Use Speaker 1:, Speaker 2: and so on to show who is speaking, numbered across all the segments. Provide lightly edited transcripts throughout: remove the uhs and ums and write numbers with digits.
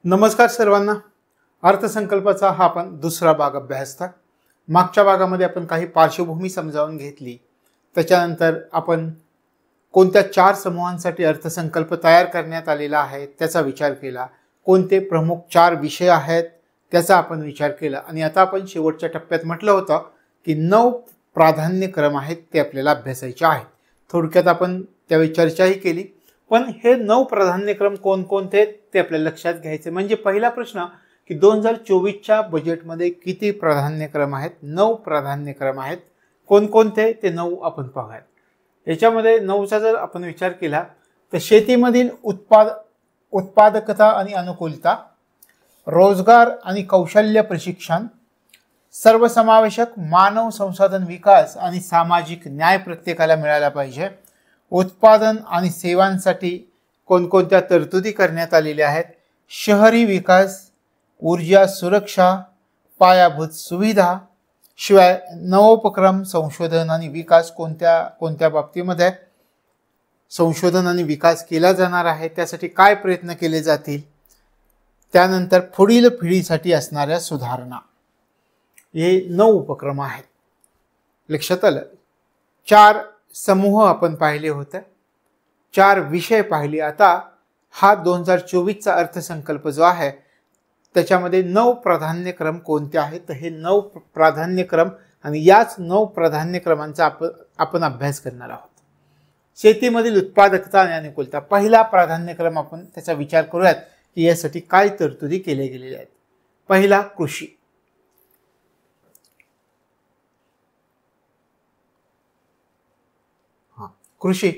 Speaker 1: नमस्कार सर्वांना। अर्थसंकल्पाचा हा आपण दुसरा भाग अभ्यासता। मागच्या भागामध्ये आपण काही पार्श्वभूमी समजावून घेतली। त्याच्यानंतर आपण कोणत्या 4 समूहांसाठी अर्थसंकल्प तयार करण्यात आलेला आहे त्याचा विचार केला, कोणते प्रमुख 4 विषय आहेत त्याचा आपण विचार केला आणि आता आपण शेवटच्या टप्प्यात म्हटलं होतं की 9 प्राधान्यक्रम आहेत ते आपल्याला अभ्यासायचे आहेत। थोडक्यात आपण त्यावेळी चर्चाही केली, पण हे 9 प्राधान्यक्रम कोणकोणते ते आपल्याला लक्षात घ्यायचे। म्हणजे पहिला प्रश्न की 2024च्या बजेटमध्ये किती प्राधान्यक्रम आहेत? 9 प्राधान्यक्रम आहेत। कोणकोणते ते 9 आपण पाहूयात। याच्यामध्ये 9चा जर आपण विचार केला तर शेतीमधील उत्पादकता आणि अनुकूलता, रोजगार आणि कौशल्य प्रशिक्षण, सर्वसमावेशक मानव संसाधन विकास आणि सामाजिक न्याय प्रत्येकाला मिळाला पाहिजे, उत्पादन आणि सेवांसाठी कोणकोणत्या तरतुदी करण्यात आलेल्या आहेत, शहरी विकास, ऊर्जा सुरक्षा, पायाभूत सुविधा, शिवाय नवोपक्रम, संशोधन आणि विकास कोणत्या बाबतीमध्ये संशोधन आणि विकास केला जाणार आहे, त्यासाठी काय प्रयत्न केले जातील, त्यानंतर पुढील पिढीसाठी असणाऱ्या सुधारणा। हे 9 उपक्रम आहेत। लक्षात आलं? 4 समूह आपण पाहिले होते, 4 विषय पाहिले। आता हा 2024चा अर्थसंकल्प जो आहे त्याच्यामध्ये 9 प्राधान्यक्रम कोणते आहेत तर हे 9 प्राधान्यक्रम आणि याच 9 प्राधान्यक्रमांचा आपण अभ्यास करणार आहोत। शेतीमधील उत्पादकता आणि अनुकूलता पहिला प्राधान्यक्रम, आपण त्याचा विचार करूयात की यासाठी काय तरतुदी केल्या गेलेल्या आहेत। पहिला कृषी। कृषी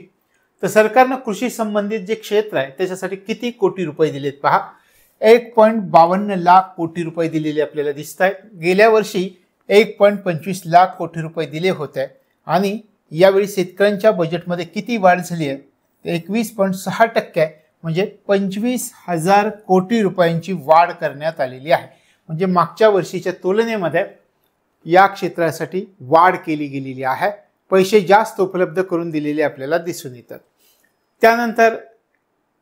Speaker 1: तर सरकारने कृषी संबंधित जे क्षेत्र आहे त्याच्यासाठी किती कोटी रुपये दिलेत पहा। 1.52 लाख कोटी रुपये दिलेले आपल्याला दिसत आहेत। गेल्या वर्षी 1.25 लाख कोटी रुपये दिले होते आणि यावेळी शेतकऱ्यांच्या बजेटमध्ये किती वाढ झाली आहे? 21.6% म्हणजे 25,000 कोटी रुपयांची वाढ करण्यात आलेली आहे। म्हणजे मागच्या वर्षीच्या तुलनेमध्ये या क्षेत्रासाठी वाढ केली गेलेली आहे। पैसे जास्त उपलब्ध करून दिलेले आपल्याला दिसून येतात। त्यानंतर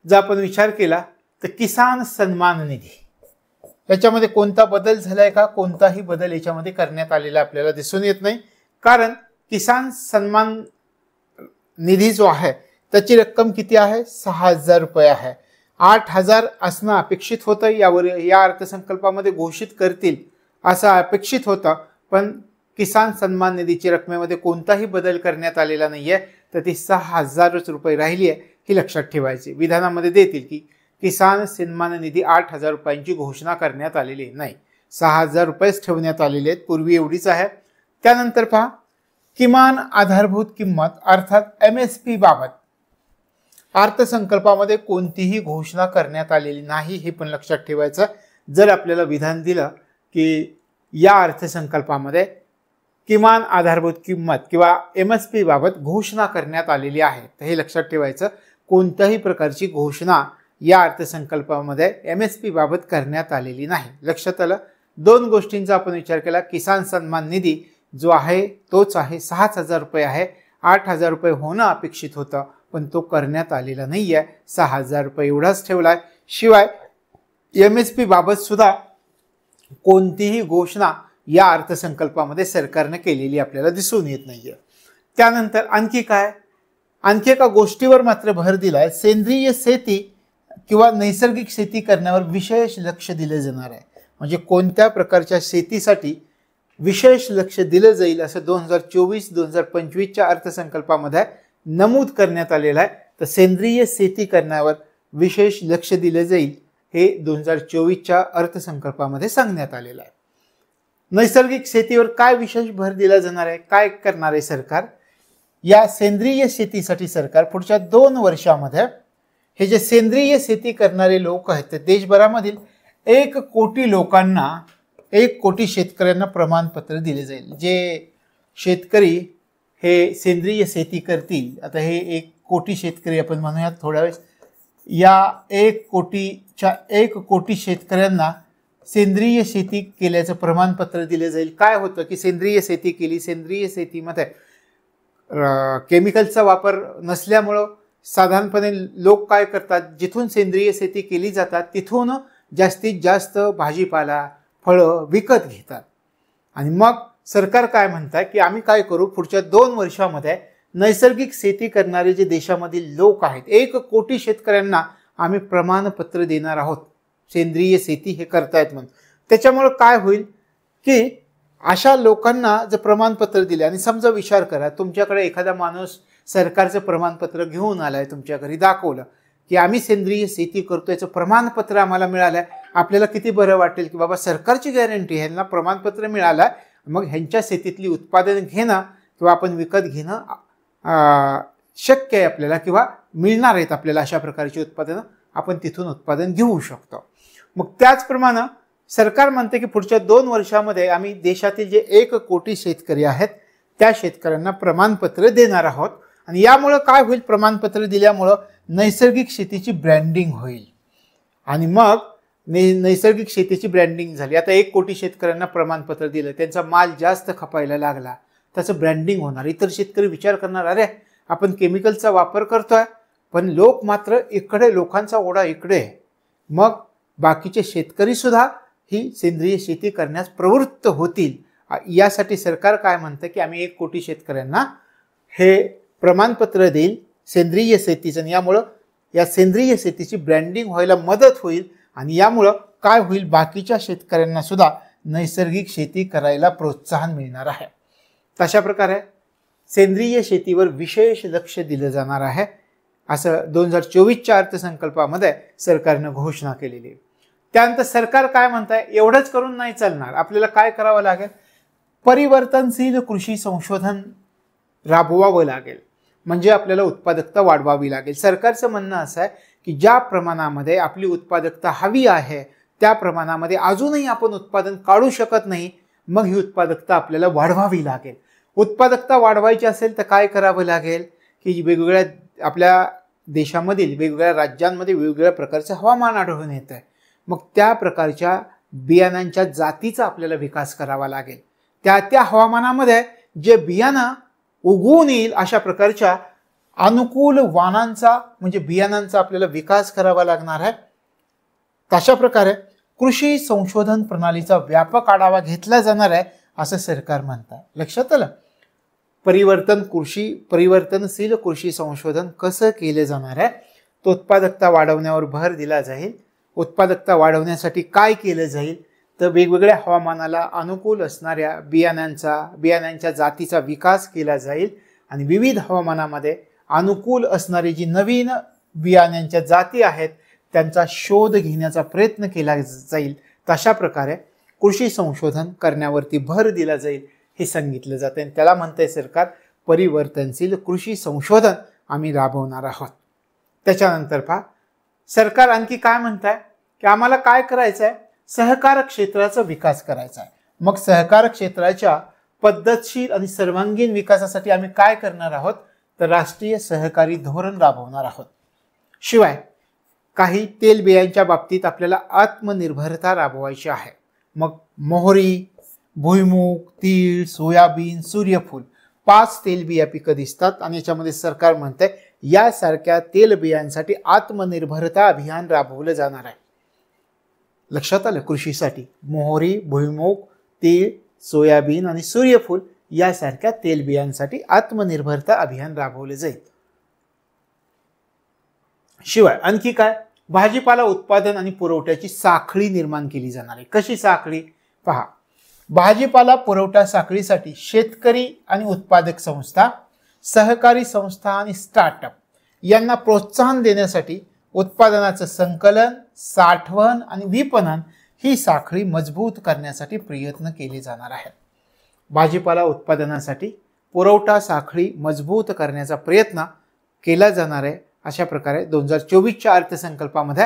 Speaker 1: जर आपण विचार केला तर किसान सन्मान निधी, याच्यामध्ये कोणता बदल झालाय का? कोणताही बदल याच्यामध्ये करण्यात आलेला आपल्याला दिसून येत नाही, कारण किसान सन्मान निधी जो आहे त्याची रक्कम किती आहे? 6,000 रुपये आहे। 8,000 असणं अपेक्षित होतं, या अर्थसंकल्पामध्ये घोषित करतील असं अपेक्षित होतं, पण किसान सन्मान निधीची रकमेमध्ये कोणताही बदल करण्यात आलेला नाहीये, तर ती 6,000 रुपये राहिली आहे ही लक्षात ठेवायची। विधानामध्ये देतील की किसान सन्मान निधी 8,000 रुपयांची घोषणा करण्यात आलेली नाही, 6,000 रुपयेच ठेवण्यात आलेले आहेत, पूर्वी एवढीच आहे। त्यानंतर पहा किमान आधारभूत किंमत अर्थात MSP बाबत अर्थसंकल्पामध्ये कोणतीही घोषणा करण्यात आलेली नाही, हे पण लक्षात ठेवायचं। जर आपल्याला विधान दिलं की या अर्थसंकल्पामध्ये किमान आधारभूत किंमत किंवा MSP बाबत घोषणा करण्यात आलेली आहे, तर हे लक्षात ठेवायचं। कोणत्याही प्रकारची घोषणा या अर्थसंकल्पामध्ये MSP बाबत करण्यात आलेली नाही। लक्षात आलं? 2 गोष्टींचा आपण विचार केला। किसान सन्मान निधी जो आहे तोच आहे, 6,000 रुपये आहे। 8,000 रुपये होणं अपेक्षित होतं, पण तो करण्यात आलेला नाहीये, 6,000 रुपये एवढाच ठेवलाय। शिवाय MSP बाबत सुद्धा कोणतीही घोषणा या अर्थसंकल्पामध्ये सरकारने केलेली आपल्याला दिसून येत नाहीये। त्यानंतर आणखी काय? आणखी एका गोष्टीवर मात्र भर दिलाय, सेंद्रिय शेती किंवा नैसर्गिक शेती करण्यावर विशेष लक्ष दिले जाणार आहे। म्हणजे कोणत्या प्रकारच्या शेतीसाठी विशेष लक्ष दिलं जाईल असं 2024-2025च्या अर्थसंकल्पामध्ये नमूद करण्यात आलेलं आहे। तर सेंद्रिय शेती करण्यावर विशेष लक्ष दिले जाईल हे 2024च्या अर्थसंकल्पामध्ये सांगण्यात आलेलं आहे। नैसर्गिक शेतीवर काय विशेष भर दिला जाणार आहे? काय करणार आहे सरकार? या सेंद्रिय शेतीसाठी सरकार पुढच्या 2 वर्षामध्ये हे जे सेंद्रिय शेती करणारे लोक आहेत ते देशभरामधील 1 कोटी लोकांना, 1 कोटी शेतकऱ्यांना प्रमाणपत्र दिले जाईल। जे शेतकरी हे सेंद्रिय शेती करतील, आता हे 1 कोटी शेतकरी आपण म्हणूयात थोड्या वेळेस, या 1 कोटी शेतकऱ्यांना सेंद्रिय शेती केल्याचं प्रमाणपत्र दिले जाईल। काय होतं की सेंद्रिय शेती केली, सेंद्रिय शेतीमध्ये केमिकलचा वापर नसल्यामुळं साधारणपणे लोक काय करतात, जिथून सेंद्रिय शेती केली जातात तिथून जास्तीत जास्त भाजीपाला फळं विकत घेतात. आणि मग सरकार काय म्हणतात की आम्ही काय करू, पुढच्या 2 वर्षामध्ये नैसर्गिक शेती करणारे जे देशामधील लोक आहेत 1 कोटी शेतकऱ्यांना आम्ही प्रमाणपत्र देणार आहोत, सेंद्रिय शेती हे करतायत म्हणून. त्याच्यामुळे काय होईल की अशा लोकांना जर प्रमाणपत्र दिले, आणि समजा विचार करा तुमच्याकडे एखादा माणूस सरकारचं प्रमाणपत्र घेऊन आलाय, तुमच्या घरी दाखवलं की आम्ही सेंद्रिय शेती करतो, याचं प्रमाणपत्र आम्हाला मिळालंय, आपल्याला किती बरं वाटेल की बाबा सरकारची गॅरंटी आहे, ह्यांना प्रमाणपत्र मिळालं, मग ह्यांच्या शेतीतली उत्पादन घेणं किंवा आपण विकत घेणं शक्य आहे आपल्याला, किंवा मिळणार आहेत आपल्याला अशा प्रकारची उत्पादनं, आपण तिथून उत्पादन घेऊ शकतो. मग त्याचप्रमाणे सरकार म्हणते की पुढच्या 2 वर्षामध्ये आम्ही देशातील जे 1 कोटी शेतकरी आहेत त्या शेतकऱ्यांना प्रमाणपत्र देणार आहोत. आणि यामुळं काय होईल, प्रमाणपत्र दिल्यामुळं नैसर्गिक शेतीची ब्रँडिंग होईल. आणि मग नैसर्गिक शेतीची ब्रँडिंग झाली, आता 1 कोटी शेतकऱ्यांना प्रमाणपत्र दिलं, त्यांचा माल जास्त खपायला लागला, त्याचं ब्रँडिंग होणार. इतर शेतकरी विचार करणार, अरे आपण केमिकलचा वापर करतोय, पण लोक मात्र इकडे, लोकांचा ओढा इकडे आहे, मग बाकीचे शेतकरी सुद्धा ही सेंद्रिय शेती करण्यास प्रवृत्त होतील. यासाठी सरकार काय म्हणतं की आम्ही 1 कोटी शेतकऱ्यांना हे प्रमाणपत्र देईल सेंद्रिय शेतीचं. यामुळं या सेंद्रिय शेतीची ब्रँडिंग व्हायला मदत होईल, आणि यामुळं काय होईल, बाकीच्या शेतकऱ्यांना सुद्धा नैसर्गिक शेती करायला प्रोत्साहन मिळणार आहे. तशा प्रकारे सेंद्रिय शेतीवर विशेष लक्ष दिलं जाणार आहे, असं 2024च्या अर्थसंकल्पामध्ये सरकारनं घोषणा केलेली आहे. त्यानंतर सरकार काय म्हणतंय, एवढंच करून नाही चालणार, आपल्याला काय करावं लागेल, परिवर्तनशील कृषी संशोधन राबवावं लागेल, म्हणजे आपल्याला उत्पादकता वाढवावी लागेल. सरकारचं म्हणणं असं आहे की ज्या प्रमाणामध्ये आपली उत्पादकता हवी आहे त्या प्रमाणामध्ये अजूनही आपण उत्पादन काढू शकत नाही, मग ही उत्पादकता आपल्याला वाढवावी लागेल. उत्पादकता वाढवायची असेल तर काय करावं लागेल की वेगवेगळ्या आपल्या देशामधील वेगवेगळ्या राज्यांमध्ये वेगवेगळ्या प्रकारचे हवामान आढळून येत आहे, मग त्या प्रकारच्या बियाणांच्या जातीचा आपल्याला विकास करावा लागेल. त्या हवामानामध्ये जे बियाणं उगवून येईल अशा प्रकारच्या अनुकूल वाणांचा म्हणजे बियाणांचा आपल्याला विकास करावा लागणार आहे. तशा प्रकारे कृषी संशोधन प्रणालीचा व्यापक आढावा घेतला जाणार आहे असं सरकार म्हणतं. लक्षात आलं, परिवर्तनशील कृषी संशोधन कसं केलं जाणार आहे, तो उत्पादकता वाढवण्यावर भर दिला जाईल. उत्पादकता वाढवण्यासाठी काय केलं जाईल, तर वेगवेगळ्या हवामानाला अनुकूल असणाऱ्या बियाण्यांच्या जातीचा विकास केला जाईल, आणि विविध हवामानामध्ये अनुकूल असणारी जी नवीन बियाण्यांच्या जाती आहेत त्यांचा शोध घेण्याचा प्रयत्न केला जाईल. तशा प्रकारे कृषी संशोधन करण्यावरती भर दिला जाईल हे सांगितलं जातं, आणि त्याला म्हणतंय सरकार परिवर्तनशील कृषी संशोधन आम्ही राबवणार आहोत. त्याच्यानंतर पहा सरकार आणखी काय म्हणताय की आम्हाला काय करायचं आहे, सहकार क्षेत्राचा विकास करायचा आहे. मग सहकार क्षेत्राच्या पद्धतशीर आणि सर्वांगीण विकासासाठी आम्ही काय करणार आहोत, तर राष्ट्रीय सहकारी धोरण राबवणार आहोत. शिवाय काही तेलबियांच्या बाबतीत आपल्याला आत्मनिर्भरता राबवायची आहे. मग मोहरी, भुईमूग, तीळ, सोयाबीन, सूर्यफूल 5 तेलबिया पिकं दिसतात, आणि याच्यामध्ये सरकार म्हणते यासारख्या तेलबियांसाठी आत्मनिर्भरता अभियान राबवलं जाणार आहे. लक्षात आलं, कृषीसाठी मोहरी, भुईमूग, तीळ, सोयाबीन आणि सूर्यफूल यासारख्या तेलबियांसाठी आत्मनिर्भरता अभियान राबवले जाईल. शिवाय आणखी काय, भाजीपाला उत्पादन आणि पुरवठ्याची साखळी निर्माण केली जाणार आहे. कशी साखळी पहा, भाजीपाला पुरवठा साखळीसाठी शेतकरी आणि उत्पादक संस्था, सहकारी संस्था आणि स्टार्टअप यांना प्रोत्साहन देण्यासाठी उत्पादनाचं संकलन, साठवण आणि विपणन ही साखळी मजबूत करण्यासाठी प्रयत्न केले जाणार आहेत. भाजीपाला उत्पादनासाठी पुरवठा साखळी मजबूत करण्याचा प्रयत्न केला जाणार आहे. अशा प्रकारे 2024च्या अर्थसंकल्पामध्ये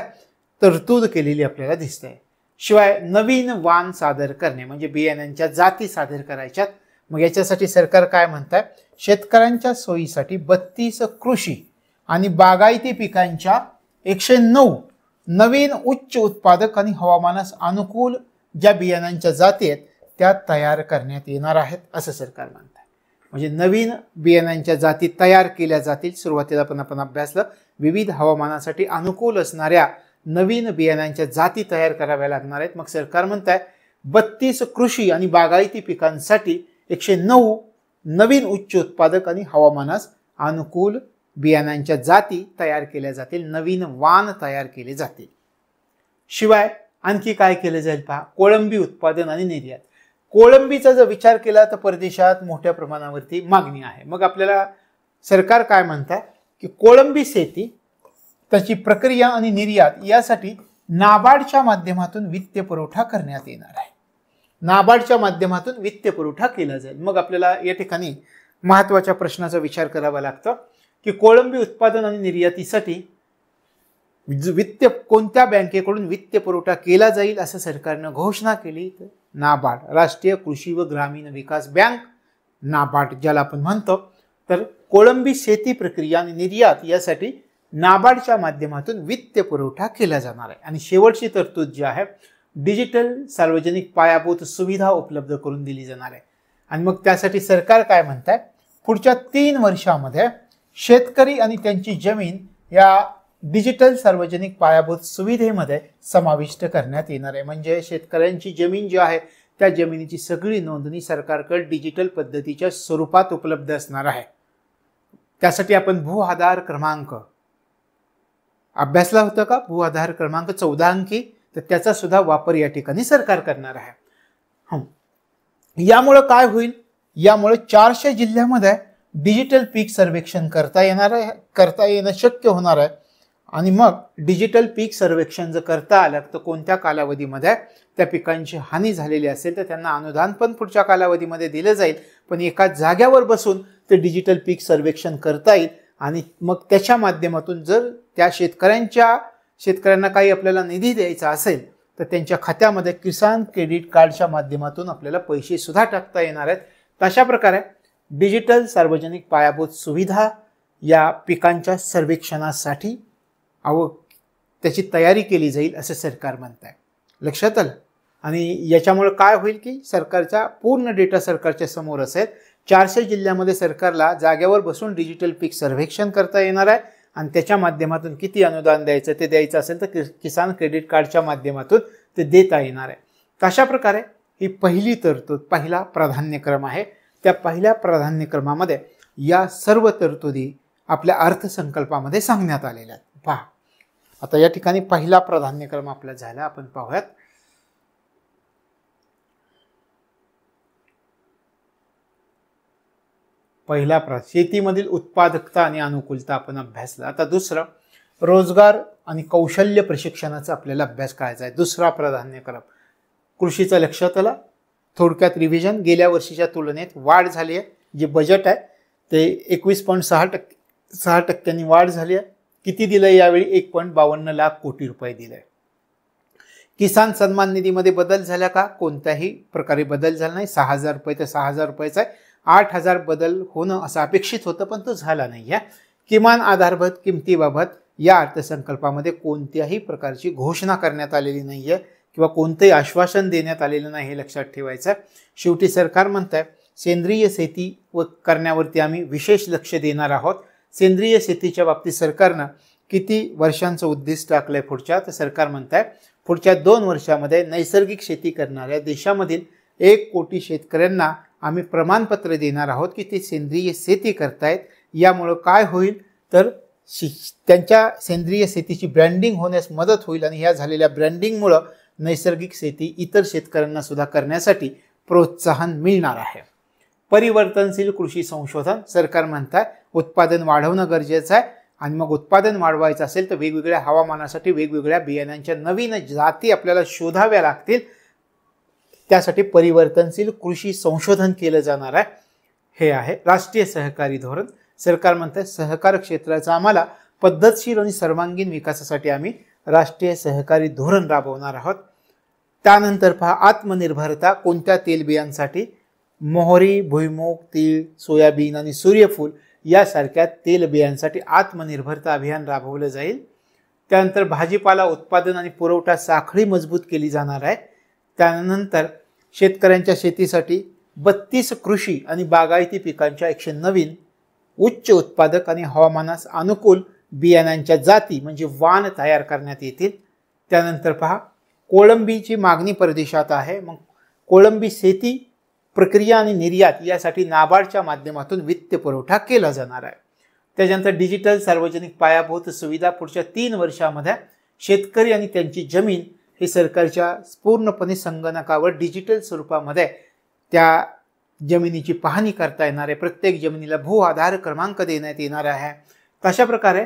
Speaker 1: तरतूद केलेली आपल्याला दिसते. शिवाय नवीन वाण सादर करणे म्हणजे बियाण्यांच्या जाती सादर करायच्यात. मग याच्यासाठी सरकार काय म्हणत आहे, शेतकऱ्यांच्या सोयीसाठी 32 कृषी आणि बागायती पिकांच्या 109 नवीन उच्च उत्पादक आणि हवामानास अनुकूल ज्या बियाण्यांच्या जाती आहेत त्या तयार करण्यात येणार आहेत असं सरकार म्हणत आहे. म्हणजे नवीन बियाण्यांच्या जाती तयार केल्या जातील. सुरुवातीला पण आपण अभ्यासलं, विविध हवामानासाठी अनुकूल असणाऱ्या नवीन बियाण्यांच्या जाती तयार कराव्या लागणार आहेत। मग सरकार म्हणतंय 32 कृषी आणि बागायती पिकांसाठी 109 नवीन उच्च उत्पादक आणि हवामानास अनुकूल बियाण्यांच्या जाती तयार केल्या जातील, नवीन वाण तयार केले जातील। शिवाय आणखी काय केलं जाईल पहा, कोळंबी उत्पादन आणि निर्यात। कोळंबीचा जर विचार केला तर परदेशात मोठ्या प्रमाणावरती मागणी आहे। मग आपल्याला सरकार काय म्हणतात की कोळंबी शेती, त्याची प्रक्रिया आणि निर्यात यासाठी नाबार्डच्या माध्यमातून वित्त पुरवठा करण्यात येणार आहे। नाबार्डच्या माध्यमातून वित्त पुरवठा केला जाईल। मग आपल्याला या ठिकाणी महत्त्वाच्या प्रश्नाचा विचार करावा लागतो की कोळंबी उत्पादन आणि निर्यातीसाठी वित्त कोणत्या बँकेकडून वित्त पुरवठा केला जाईल असं सरकारनं घोषणा केली, तर नाबार्ड, राष्ट्रीय कृषी व ग्रामीण विकास बँक, नाबार्ड ज्याला आपण म्हणतो। तर कोळंबी शेती प्रक्रिया आणि निर्यात यासाठी नाबार्डच्या माध्यमातून वित्त पुरवठा केला जाणार आहे। आणि शेवटची तरतूद जी आहे, डिजिटल सार्वजनिक पायाभूत सुविधा उपलब्ध करून दिली जाणार आहे। आणि मग त्यासाठी सरकार काय म्हणतंय, पुढच्या 3 वर्षामध्ये शेतकरी आणि त्यांची जमीन या डिजिटल सार्वजनिक पायाभूत सुविधेमध्ये समाविष्ट करण्यात येणार आहे। म्हणजे शेतकऱ्यांची जमीन जी आहे त्या जमिनीची सगळी नोंदणी सरकारकडे डिजिटल पद्धतीच्या स्वरूपात उपलब्ध असणार आहे। त्यासाठी आपण भू आधार क्रमांक अभ्यासला होता का, भू आधार क्रमांक 14 अंकी, तर त्याचा सुद्धा वापर या ठिकाणी सरकार करणार आहे। यामुळे काय होईल, यामुळे 400 जिल्ह्यामध्ये डिजिटल पीक सर्वेक्षण करता येणं शक्य होणार आहे। आणि मग डिजिटल पीक सर्वेक्षण जर करता आलं तर कोणत्या कालावधीमध्ये त्या पिकांची हानी झालेली असेल तर त्यांना अनुदान पण पुढच्या कालावधीमध्ये दिलं जाईल, पण एका जाग्यावर बसून ते डिजिटल पीक सर्वेक्षण करता येईल। आणि मग त्याच्या माध्यमातून जर त्या शेतकऱ्यांना काही आपल्याला निधी द्यायचा असेल तर त्यांच्या खात्यामध्ये किसान क्रेडिट कार्डच्या माध्यमातून आपल्याला पैसे सुद्धा टाकता येणार आहेत। तशा प्रकारे डिजिटल सार्वजनिक पायाभूत सुविधा या पिकांच्या सर्वेक्षणासाठी त्याची तयारी केली जाईल असं सरकार म्हणत आहे। लक्षात आलं। आणि याच्यामुळे काय होईल की सरकारचा पूर्ण डेटा सरकारच्या समोर असेल। 400 जिल्ह्यामध्ये सरकारला जागेवर बसून डिजिटल पीक सर्वेक्षण करता येणार आहे आणि त्याच्या माध्यमातून किती अनुदान द्यायचं ते द्यायचं असेल तर किसान क्रेडिट कार्डच्या माध्यमातून ते देता येणार आहे। तशा प्रकारे ही पहिली तरतूद, पहिला प्राधान्यक्रम आहे। त्या पहिल्या प्राधान्यक्रमामध्ये या सर्व तरतुदी आपल्या अर्थसंकल्पामध्ये सांगण्यात आलेल्या आहेत। पहा आता या ठिकाणी पहिला प्राधान्यक्रम आपला झाला, आपण पाहूयात। पहिला शेतीमधील उत्पादकता आणि अनुकूलता आपण अभ्यासला। आता दुसरं रोजगार आणि कौशल्य प्रशिक्षणाचा आपल्याला अभ्यास करायचा आहे। दुसरा प्राधान्यक्रम कृषीचं लक्षात आलं। थोडक्यात रिव्हिजन, गेल्या वर्षीच्या तुलनेत वाढ झाली आहे। जे बजेट आहे ते 21.6% वाढ झाली आहे। किती दिलंय यावेळी, 1.52 लाख कोटी रुपये दिले। किसान सन्मान निधीमध्ये बदल झाला का, कोणत्याही प्रकारे बदल झाला नाही। 6,000 रुपये ते 6,000 रुपयाचा आहे। 8,000 बदल होणं असं अपेक्षित होतं पण तो झाला नाही आहे। किमान आधारभूत किमतीबाबत या अर्थसंकल्पामध्ये कोणत्याही प्रकारची घोषणा करण्यात आलेली नाही आहे किंवा कोणतेही आश्वासन देण्यात आलेलं नाही, हे लक्षात ठेवायचं। शेवटी सरकार म्हणतंय सेंद्रिय शेती करण्यावरती आम्ही विशेष लक्ष देणार आहोत। सेंद्रिय शेतीच्या बाबतीत सरकारनं किती वर्षांचं उद्दिष्ट टाकलंय पुढच्या, तर सरकार म्हणतंय पुढच्या 2 वर्षामध्ये नैसर्गिक शेती करणाऱ्या देशामधील 1 कोटी शेतकऱ्यांना आम्ही प्रमाणपत्र देणार आहोत की ते सेंद्रिय शेती करतायत। यामुळे काय होईल तर त्यांच्या सेंद्रिय शेतीची ब्रँडिंग होण्यास मदत होईल आणि ह्या झालेल्या ब्रँडिंगमुळे नैसर्गिक शेती इतर शेतकऱ्यांना सुद्धा करण्यासाठी प्रोत्साहन मिळणार आहे। परिवर्तनशील कृषी संशोधन, सरकार म्हणतात उत्पादन वाढवणं गरजेचं आहे आणि मग उत्पादन वाढवायचं असेल तर वेगवेगळ्या हवामानासाठी वेगवेगळ्या बियाण्यांच्या नवीन जाती आपल्याला शोधाव्या लागतील। त्यासाठी परिवर्तनशील कृषी संशोधन केलं जाणार आहे। हे आहे राष्ट्रीय सहकारी धोरण। सरकार म्हणते सहकार क्षेत्राचा आम्हाला पद्धतशीर आणि सर्वांगीण विकासासाठी आम्ही राष्ट्रीय सहकारी धोरण राबवणार आहोत। त्यानंतर पहा आत्मनिर्भरता, कोणत्या तेलबियांसाठी, मोहरी, भुईमूग, तीळ, सोयाबीन आणि सूर्यफूल यासारख्या तेलबियांसाठी आत्मनिर्भरता अभियान राबवलं जाईल। त्यानंतर भाजीपाला उत्पादन आणि पुरवठा साखळी मजबूत केली जाणार आहे। त्यानंतर शेतकऱ्यांच्या शेतीसाठी 32 कृषी आणि बागायती पिकांच्या 109 उच्च उत्पादक आणि हवामानास अनुकूल बियाण्यांच्या जाती म्हणजे वाण तयार करण्यात येतील। त्यानंतर पहा कोळंबीची मागणी परदेशात आहे, मग कोळंबी शेती प्रक्रिया आणि निर्यात यासाठी नाबार्डच्या माध्यमातून वित्त पुरवठा केला जाणार आहे. त्याच्यानंतर डिजिटल सार्वजनिक पायाभूत सुविधा पुढच्या 3 वर्षामध्ये शेतकरी आणि त्यांची जमीन हे सरकारच्या पूर्णपणे संगणकावर डिजिटल स्वरूपामध्ये त्या जमिनीची पाहणी करता येणार आहे. प्रत्येक जमिनीला भू आधार क्रमांक देण्यात येणार आहे. तशा प्रकारे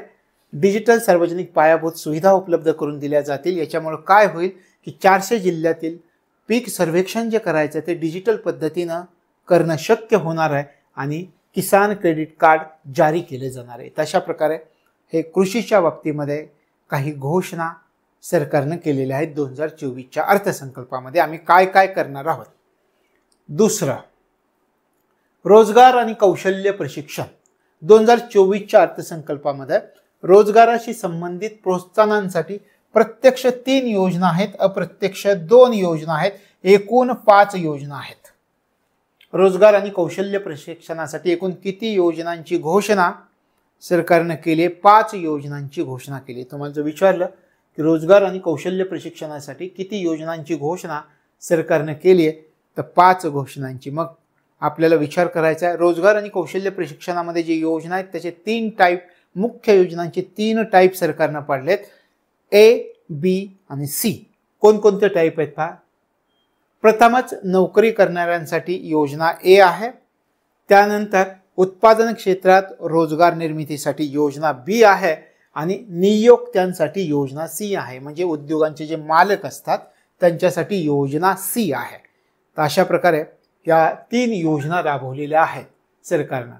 Speaker 1: डिजिटल सार्वजनिक पायाभूत सुविधा उपलब्ध करून दिल्या जातील. याच्यामुळे काय होईल की 400 जिल्ह्यातील पीक सर्वेक्षण जे करायचं ते डिजिटल पद्धतीनं करणं शक्य होणार आहे आणि किसान क्रेडिट कार्ड जारी केले जाणार आहे. तशा प्रकारे हे कृषीच्या बाबतीमध्ये काही घोषणा सरकारनं केलेल्या आहेत 2024च्या अर्थसंकल्पामध्ये. आम्ही काय काय करणार आहोत. दुसरं, रोजगार आणि कौशल्य प्रशिक्षण. 2024च्या अर्थसंकल्पामध्ये रोजगाराशी संबंधित प्रोत्साहनांसाठी प्रत्यक्ष 3 योजना आहेत, अप्रत्यक्ष 2 योजना आहेत, एकूण 5 योजना आहेत. रोजगार आणि कौशल्य प्रशिक्षणासाठी एकूण किती योजनांची घोषणा सरकारनं केली? 5 योजनांची घोषणा केली. तुम्हाला जर विचारलं की रोजगार आणि कौशल्य प्रशिक्षणासाठी किती योजनांची घोषणा सरकारनं केली आहे, तर 5 घोषणांची. मग आपल्याला विचार करायचा आहे रोजगार आणि कौशल्य प्रशिक्षणामध्ये जे योजना आहेत त्याचे 3 टाईप, मुख्य योजनांचे 3 टाईप सरकारनं पाडलेत, ए, बी आणि सी. कोणकोणते टाईप आहेत पहा. प्रथमच नोकरी करणाऱ्यांसाठी योजना ए आहे. त्यानंतर उत्पादन क्षेत्रात रोजगार निर्मितीसाठी योजना बी आहे आणि नियोक्त्यांसाठी योजना सी आहे. म्हणजे उद्योगांचे जे मालक असतात त्यांच्यासाठी योजना सी आहे. तर अशा प्रकारे या 3 योजना राबवलेल्या आहेत सरकारनं.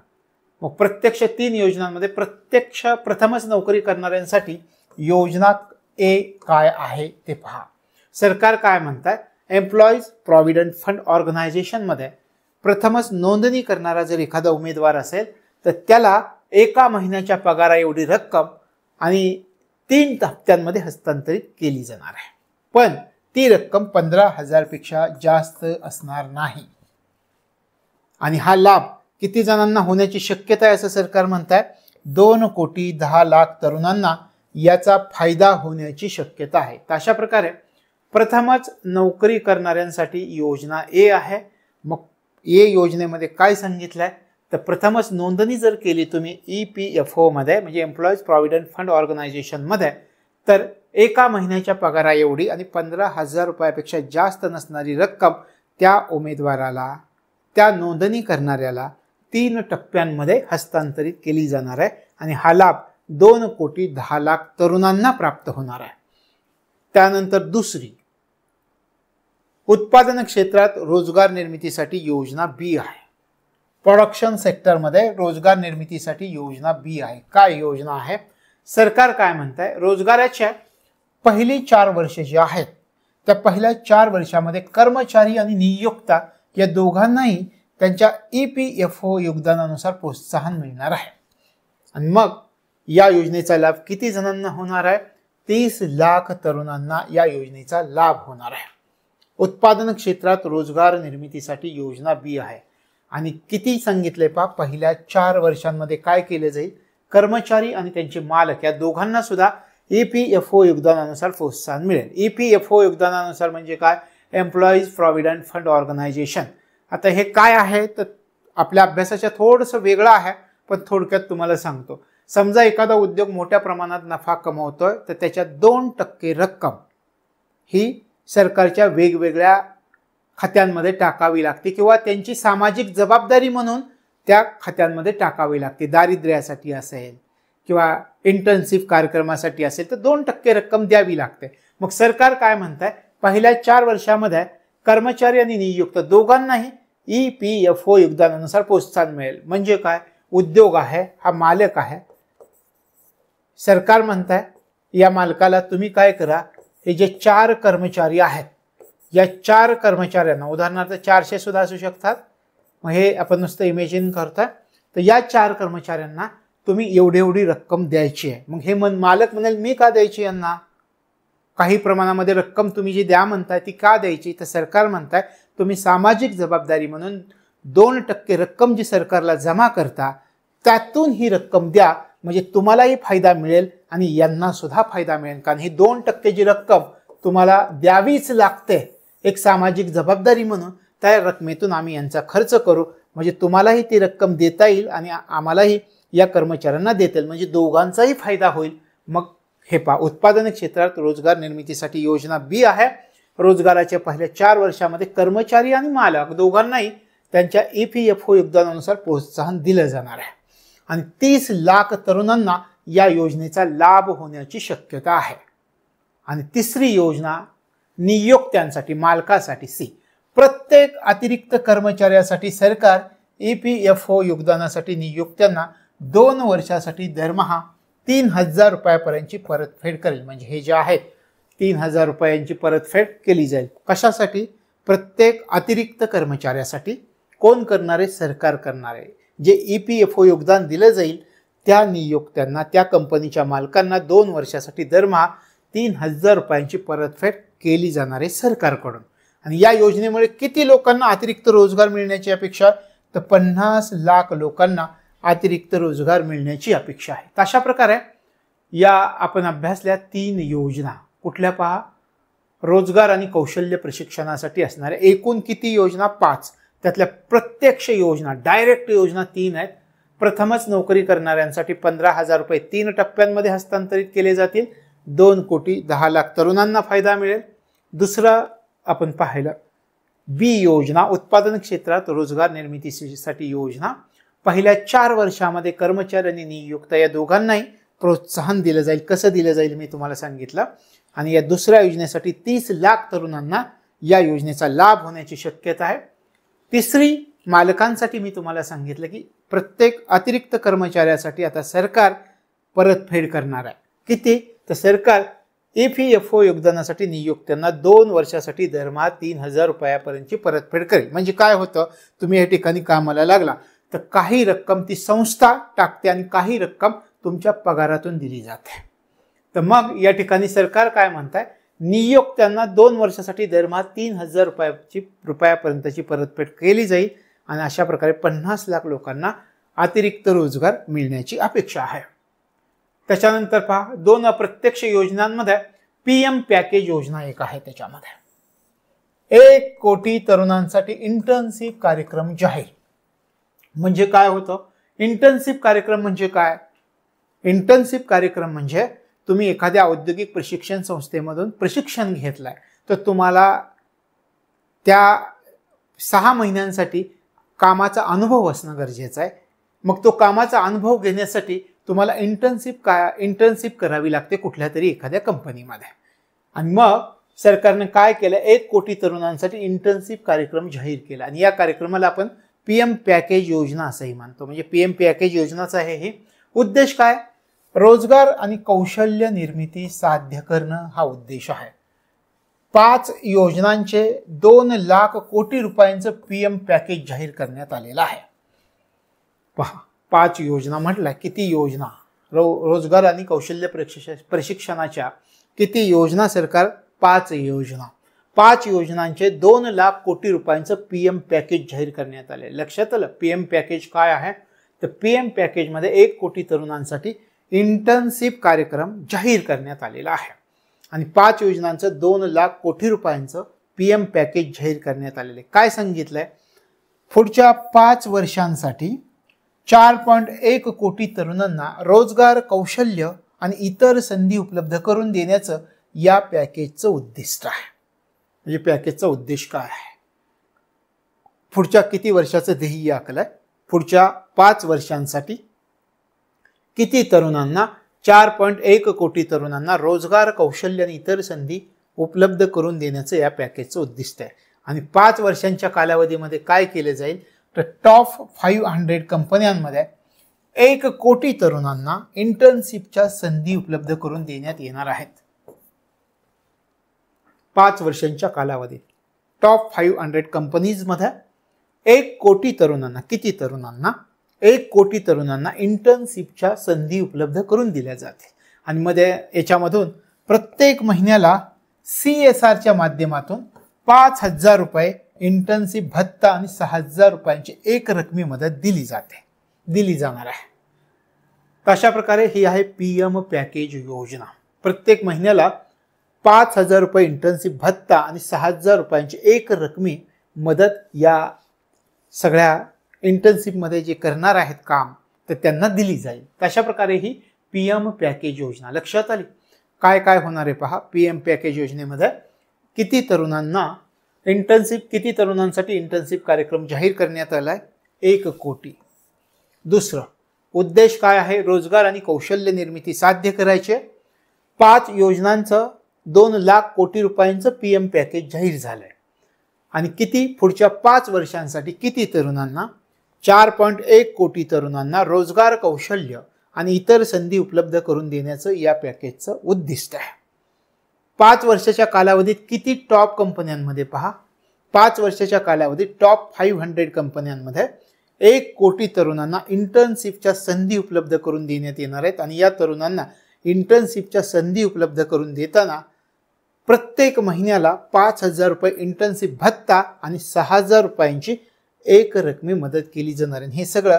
Speaker 1: मग प्रत्यक्ष 3 योजनांमध्ये प्रथमच नोकरी करणाऱ्यांसाठी योजना ए काय आहे ते पहा. सरकार काय म्हणताय, एम्प्लॉईज प्रॉव्हिडंट फंड ऑर्गनायझेशनमध्ये प्रथमच नोंदणी करणारा जर एखादा उमेदवार असेल तर त्याला 1 महिन्याच्या पगारा एवढी रक्कम आणि 3 हप्त्यांमध्ये हस्तांतरित केली जाणार आहे. पण ती रक्कम 15,000 पेक्षा जास्त असणार नाही. आणि हा लाभ किती जणांना होण्याची शक्यता आहे असं सरकार म्हणताय, 2,10,00,000 तरुणांना याचा फायदा होण्याची शक्यता आहे. तर अशा प्रकारे प्रथमच नोकरी करणाऱ्यांसाठी योजना ए आहे. मग ए योजनेमध्ये काय सांगितलंय तर प्रथमच नोंदणी जर केली तुम्ही EPFO मध्ये म्हणजे एम्प्लॉईज प्रॉव्हिडंट फंड ऑर्गनायझेशनमध्ये तर 1 महिन्याच्या पगारा एवढी आणि 15,000 रुपयापेक्षा जास्त नसणारी रक्कम त्या उमेदवाराला, त्या नोंदणी करणाऱ्याला 3 टप्प्यांमध्ये हस्तांतरित केली जाणार आहे आणि हा लाभ 2,10,00,000 तरुणांना प्राप्त होणार आहे. त्यानंतर दुसरी, उत्पादन क्षेत्रात रोजगार निर्मितीसाठी योजना बी आहे. प्रोडक्शन सेक्टरमध्ये रोजगार निर्मितीसाठी योजना बी आहे. काय योजना आहे? सरकार काय म्हणताय, रोजगाराच्या पहिली 4 वर्षे जी आहेत त्या पहिल्या 4 वर्षामध्ये कर्मचारी आणि नियोक्ता या दोघांनाही त्यांच्या EPFO योगदानानुसार प्रोत्साहन मिळणार आहे. आणि मग या योजनेचा लाभ किती जणांना होणार आहे? 30,00,000 तरुणांना या योजनेचा लाभ होणार आहे. उत्पादन क्षेत्रात रोजगार निर्मितीसाठी योजना बी आहे. आणि किती सांगितले पहा, पहिल्या 4 वर्षांमध्ये काय केले जाईल, कर्मचारी आणि त्यांचे मालक या दोघांना सुद्धा EPFO योगदानानुसार प्रोत्साहन मिळेल. EPFO योगदानानुसार म्हणजे काय, एम्प्लॉईज प्रॉव्हिडंट फंड ऑर्गनायझेशन. आता हे काय आहे तर आपल्या अभ्यासाच्या थोडंसं वेगळं आहे, पण थोडक्यात तुम्हाला सांगतो. समजा एखादा उद्योग मोठ्या प्रमाणात नफा कमवतोय तर त्याच्या 2% रक्कम ही सरकारच्या वेगवेगळ्या खात्यांमध्ये टाकावी लागते किंवा त्यांची सामाजिक जबाबदारी म्हणून त्या खात्यांमध्ये टाकावी लागते. दारिद्र्यासाठी असेल किंवा इंटर्नशिप कार्यक्रमासाठी असेल तर 2% रक्कम द्यावी लागते. मग सरकार काय म्हणताय, पहिल्या 4 वर्षामध्ये कर्मचारी आणि नियुक्त दोघांनाही EPFO योगदानानुसार प्रोत्साहन मिळेल. म्हणजे काय, उद्योग आहे, हा मालक आहे. सरकार म्हणताय या मालकाला तुम्ही काय करा, हे जे 4 कर्मचारी आहेत या 4 कर्मचाऱ्यांना, उदाहरणार्थ 400 सुद्धा असू शकतात, मग हे आपण नुसतं इमेजिन करतोय, तर या 4 कर्मचाऱ्यांना तुम्ही एवढी रक्कम द्यायची आहे. मग हे मालक म्हणाल मी का द्यायची यांना, काही प्रमाणामध्ये रक्कम तुम्ही जी द्या म्हणताय ती का द्यायची, तर सरकार म्हणताय तुम्ही सामाजिक जबाबदारी म्हणून 2% रक्कम जी सरकारला जमा करता त्यातून ही रक्कम द्या, म्हणजे तुम्हालाही फायदा मिळेल आणि यांना सुद्धा फायदा मिळेल. कारण ही 2% जी रक्कम तुम्हाला द्यावीच लागते, एक सामाजिक जबाबदारी म्हणून त्या रकमेतून आम्ही यांचा खर्च करू, म्हणजे तुम्हालाही ती रक्कम देता येईल आणि आम्हालाही या कर्मचाऱ्यांना देता येईल, म्हणजे दोघांचाही फायदा होईल. मग हे पहा, उत्पादन क्षेत्रात रोजगार निर्मितीसाठी योजना बी आहे. रोजगाराच्या पहिल्या 4 वर्षामध्ये कर्मचारी आणि मालक दोघांनाही त्यांच्या EPFO योगदानानुसार प्रोत्साहन दिलं जाणार आहे आणि 30 लाख तरुणांना या योजनेचा लाभ होण्याची शक्यता आहे. आणि तिसरी योजना नियोक्त्यांसाठी, मालकासाठी सी, प्रत्येक अतिरिक्त कर्मचाऱ्यासाठी सरकार EPFO योगदानासाठी नियोक्त्यांना 2 वर्षासाठी दरमहा 3000 रुपयापर्यंतची परतफेड करेल. म्हणजे हे जे आहेत 3000 रुपयांची परतफेड केली जाईल. कशासाठी? प्रत्येक अतिरिक्त कर्मचाऱ्यासाठी. कोण करणारे? सरकार करणारे. जे EPFO योगदान दिलं जाईल त्या नियोक्त्यांना, त्या कंपनीच्या मालकांना 2 वर्षासाठी दरमहा 3000 रुपयांची परतफेड केली जाणार आहे सरकारकडून. आणि या योजनेमुळे किती लोकांना अतिरिक्त रोजगार मिळण्याची अपेक्षा आहे? तर 50 लाख लोकांना अतिरिक्त रोजगार मिळण्याची अपेक्षा आहे. अशा प्रकारे या आपण अभ्यासल्या 3 योजना. कुठल्या? पहा, रोजगार आणि कौशल्य प्रशिक्षणासाठी असणाऱ्या एकूण किती योजना? 5. त्यातल्या प्रत्यक्ष योजना, डायरेक्ट योजना 3 आहेत. प्रथमच नोकरी करणाऱ्यांसाठी 15,000 रुपये 3 टप्प्यांमध्ये हस्तांतरित केले जातील. 2,10,00,000 तरुणांना फायदा मिळेल. दुसरा आपण पाहिलं बी योजना, उत्पादन क्षेत्रात रोजगार निर्मितीसाठी योजना. पहिल्या 4 वर्षामध्ये कर्मचारी आणि नियोक्ता या दोघांनाही प्रोत्साहन दिलं जाईल. कसं दिलं जाईल मी तुम्हाला सांगितलं. आणि या दुसऱ्या योजनेसाठी 30 लाख तरुणांना या योजनेचा लाभ होण्याची शक्यता आहे. तिसरी मालकांसाठी मी तुम्हाला सांगितलं की प्रत्येक अतिरिक्त कर्मचाऱ्यासाठी आता सरकार परतफेड करणार आहे. किती? तर सरकार EPFO योगदानासाठी नियोक्त्यांना 2 वर्षासाठी दरमहा 3000 रुपयापर्यंतची परतफेड करेल. म्हणजे काय होतं, तुम्ही या ठिकाणी कामाला लागला तर काही रक्कम ती संस्था टाकते आणि काही रक्कम तुमच्या पगारातून दिली जाते. तर मग या ठिकाणी सरकार काय म्हणताय, नियोक्त्यांना 2 वर्षासाठी दरमहा 3000 रुपयापर्यंतची परतफेड केली जाईल आणि अशा प्रकारे 50 लाख लोकांना अतिरिक्त रोजगार मिळण्याची अपेक्षा आहे. त्याच्यानंतर पहा, 2 अप्रत्यक्ष योजनांमध्ये PM पॅकेज योजना एक आहे. त्याच्यामध्ये 1 कोटी तरुणांसाठी इंटर्नशिप कार्यक्रम जाहीर. म्हणजे काय होतं इंटर्नशिप कार्यक्रम? म्हणजे काय? इंटर्नशिप कार्यक्रम म्हणजे तुम्ही एखाद्या औद्योगिक प्रशिक्षण संस्थेमधून प्रशिक्षण घेतलाय तर तुम्हाला त्या 6 महिन्यांसाठी कामाचा अनुभव असणं गरजेचं आहे. मग तो कामाचा अनुभव घेण्यासाठी तुम्हाला इंटर्नशिप करावी लागते कुठल्या तरी एखाद्या कंपनीमध्ये. आणि मग सरकारने काय केलं, 1 कोटी तरुणांसाठी इंटर्नशिप कार्यक्रम जाहीर केला आणि या कार्यक्रमाला आपण PM पॅकेज योजना असंही मानतो. म्हणजे PM पॅकेज योजनाचा आहे हे उद्देश काय? रोजगार आणि कौशल्य निर्मिती साध्य करणं हा उद्देश आहे. 5 योजनांचे 2 लाख कोटी रुपयांचं PM पॅकेज जाहीर करण्यात आलेलं आहे. पहा, 5 योजना म्हटलं. किती योजना? रोजगार आणि कौशल्य प्रशिक्षणाच्या किती योजना? सरकार 5 योजना. 5 योजनांचे 2 लाख कोटी रुपयांचं PM पॅकेज जाहीर करण्यात आले. लक्षात आलं PM पॅकेज काय आहे? तर PM पॅकेजमध्ये 1 कोटी तरुणांसाठी इंटर्नशिप कार्यक्रम जाहीर करण्यात आलेला आहे आणि 5 योजनांचं 2 लाख कोटी रुपयांचं PM पॅकेज जाहीर करण्यात आलेले. काय सांगितलंय? पुढच्या 5 वर्षांसाठी 4.1 कोटी तरुणांना रोजगार, कौशल्य आणि इतर संधी उपलब्ध करून देण्याचं या पॅकेजचं उद्दिष्ट आहे. म्हणजे पॅकेजचा उद्देश काय आहे? पुढच्या किती वर्षाचं ध्येय आखलंय? पुढच्या 5 वर्षांसाठी किती तरुणांना? 4.1 कोटी तरुणांना रोजगार, कौशल्य आणि इतर संधी उपलब्ध करून देण्याचं या पॅकेजचं उद्दिष्ट आहे. आणि 5 वर्षांच्या कालावधीमध्ये काय केले जाईल? तर टॉप 500 कंपन्यांमध्ये 1 कोटी तरुणांना इंटर्नशिपच्या संधी उपलब्ध करून देण्यात येणार आहेत. 5 वर्षांच्या कालावधीत टॉप 500 कंपनीजमध्ये 1 कोटी तरुणांना, किती तरुणांना? 1 कोटी तरुणांना इंटर्नशिपच्या संधी उपलब्ध करून दिल्या जातील. आणि मध्ये याच्यामधून प्रत्येक महिन्याला CSRच्या माध्यमातून 5,000 रुपये इंटर्नशिप भत्ता आणि 6,000 रुपयांची एक रकमी मदत दिली जाणार आहे. अशा प्रकारे ही आहे PM पॅकेज योजना. प्रत्येक महिन्याला 5,000 रुपये इंटर्नशिप भत्ता आणि 6,000 रुपयांची एक रकमी मदत या सगळ्या इंटर्नशिपमध्ये जे करणार आहेत काम तर त्यांना दिली जाईल. तशा प्रकारे ही PM पॅकेज योजना लक्षात आली. काय काय होणार आहे पहा. PM पॅकेज योजनेमध्ये किती तरुणांसाठी इंटर्नशिप कार्यक्रम जाहीर करण्यात आला आहे? 1 कोटी. दुसरं उद्देश काय आहे? रोजगार आणि कौशल्य निर्मिती साध्य करायचे. 5 योजनांचं 2 लाख कोटी रुपयांचं PM पॅकेज जाहीर झालंय. आणि किती? पुढच्या 5 वर्षांसाठी किती तरुणांना? 4.1 कोटी तरुणांना रोजगार, कौशल्य आणि इतर संधी उपलब्ध करून देण्याचं या पॅकेजचं उद्दिष्ट आहे. 5 वर्षाच्या कालावधीत किती टॉप कंपन्यांमध्ये पहा. 5 वर्षाच्या कालावधीत टॉप 500 कंपन्यांमध्ये 1 कोटी तरुणांना इंटर्नशिपच्या संधी उपलब्ध करून देण्यात येणार आहेत. आणि या तरुणांना इंटर्नशिपच्या संधी उपलब्ध करून देताना प्रत्येक महिन्याला 5,000 रुपये इंटर्नशिप भत्ता आणि 6,000 रुपयांची एक रकमी मदत केली जाणार आहे. हे सगळं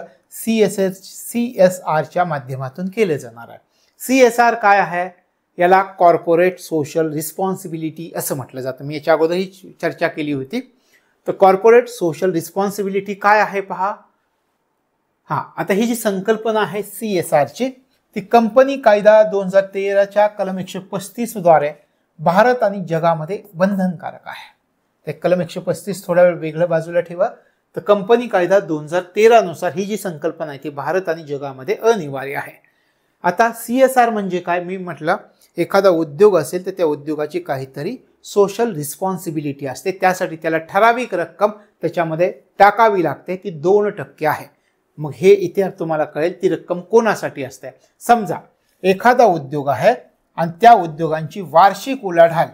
Speaker 1: CSRच्या माध्यमातून केलं जाणार आहे. CSR काय आहे? याला कॉर्पोरेट सोशल रिस्पॉन्सिबिलिटी असं म्हटलं जातं. मी याच्या अगोदरही चर्चा केली होती. तर कॉर्पोरेट सोशल रिस्पॉन्सिबिलिटी काय आहे पहा. आता ही जी संकल्पना आहे CSRची ती कंपनी कायदा 2013च्या कलम 135 द्वारे भारत आणि जगामध्ये बंधनकारक आहे. ते कलम 135 थोडा वेळ वेगळं बाजूला ठेवा. तर कंपनी कायदा 2013 नुसार ही जी संकल्पना आहे ती भारत आणि जगामध्ये अनिवार्य आहे. आता CSR म्हणजे काय? मी म्हटलं एखादा उद्योग असेल तर त्या उद्योगाची काहीतरी सोशल रिस्पॉन्सिबिलिटी असते. त्यासाठी त्याला ठराविक रक्कम त्याच्यामध्ये टाकावी लागते. ती 2% आहे. मग हे इथे तुम्हाला कळेल ती रक्कम कोणासाठी असते. समजा एखादा उद्योग आहे आणि त्या उद्योगांची वार्षिक उलाढाल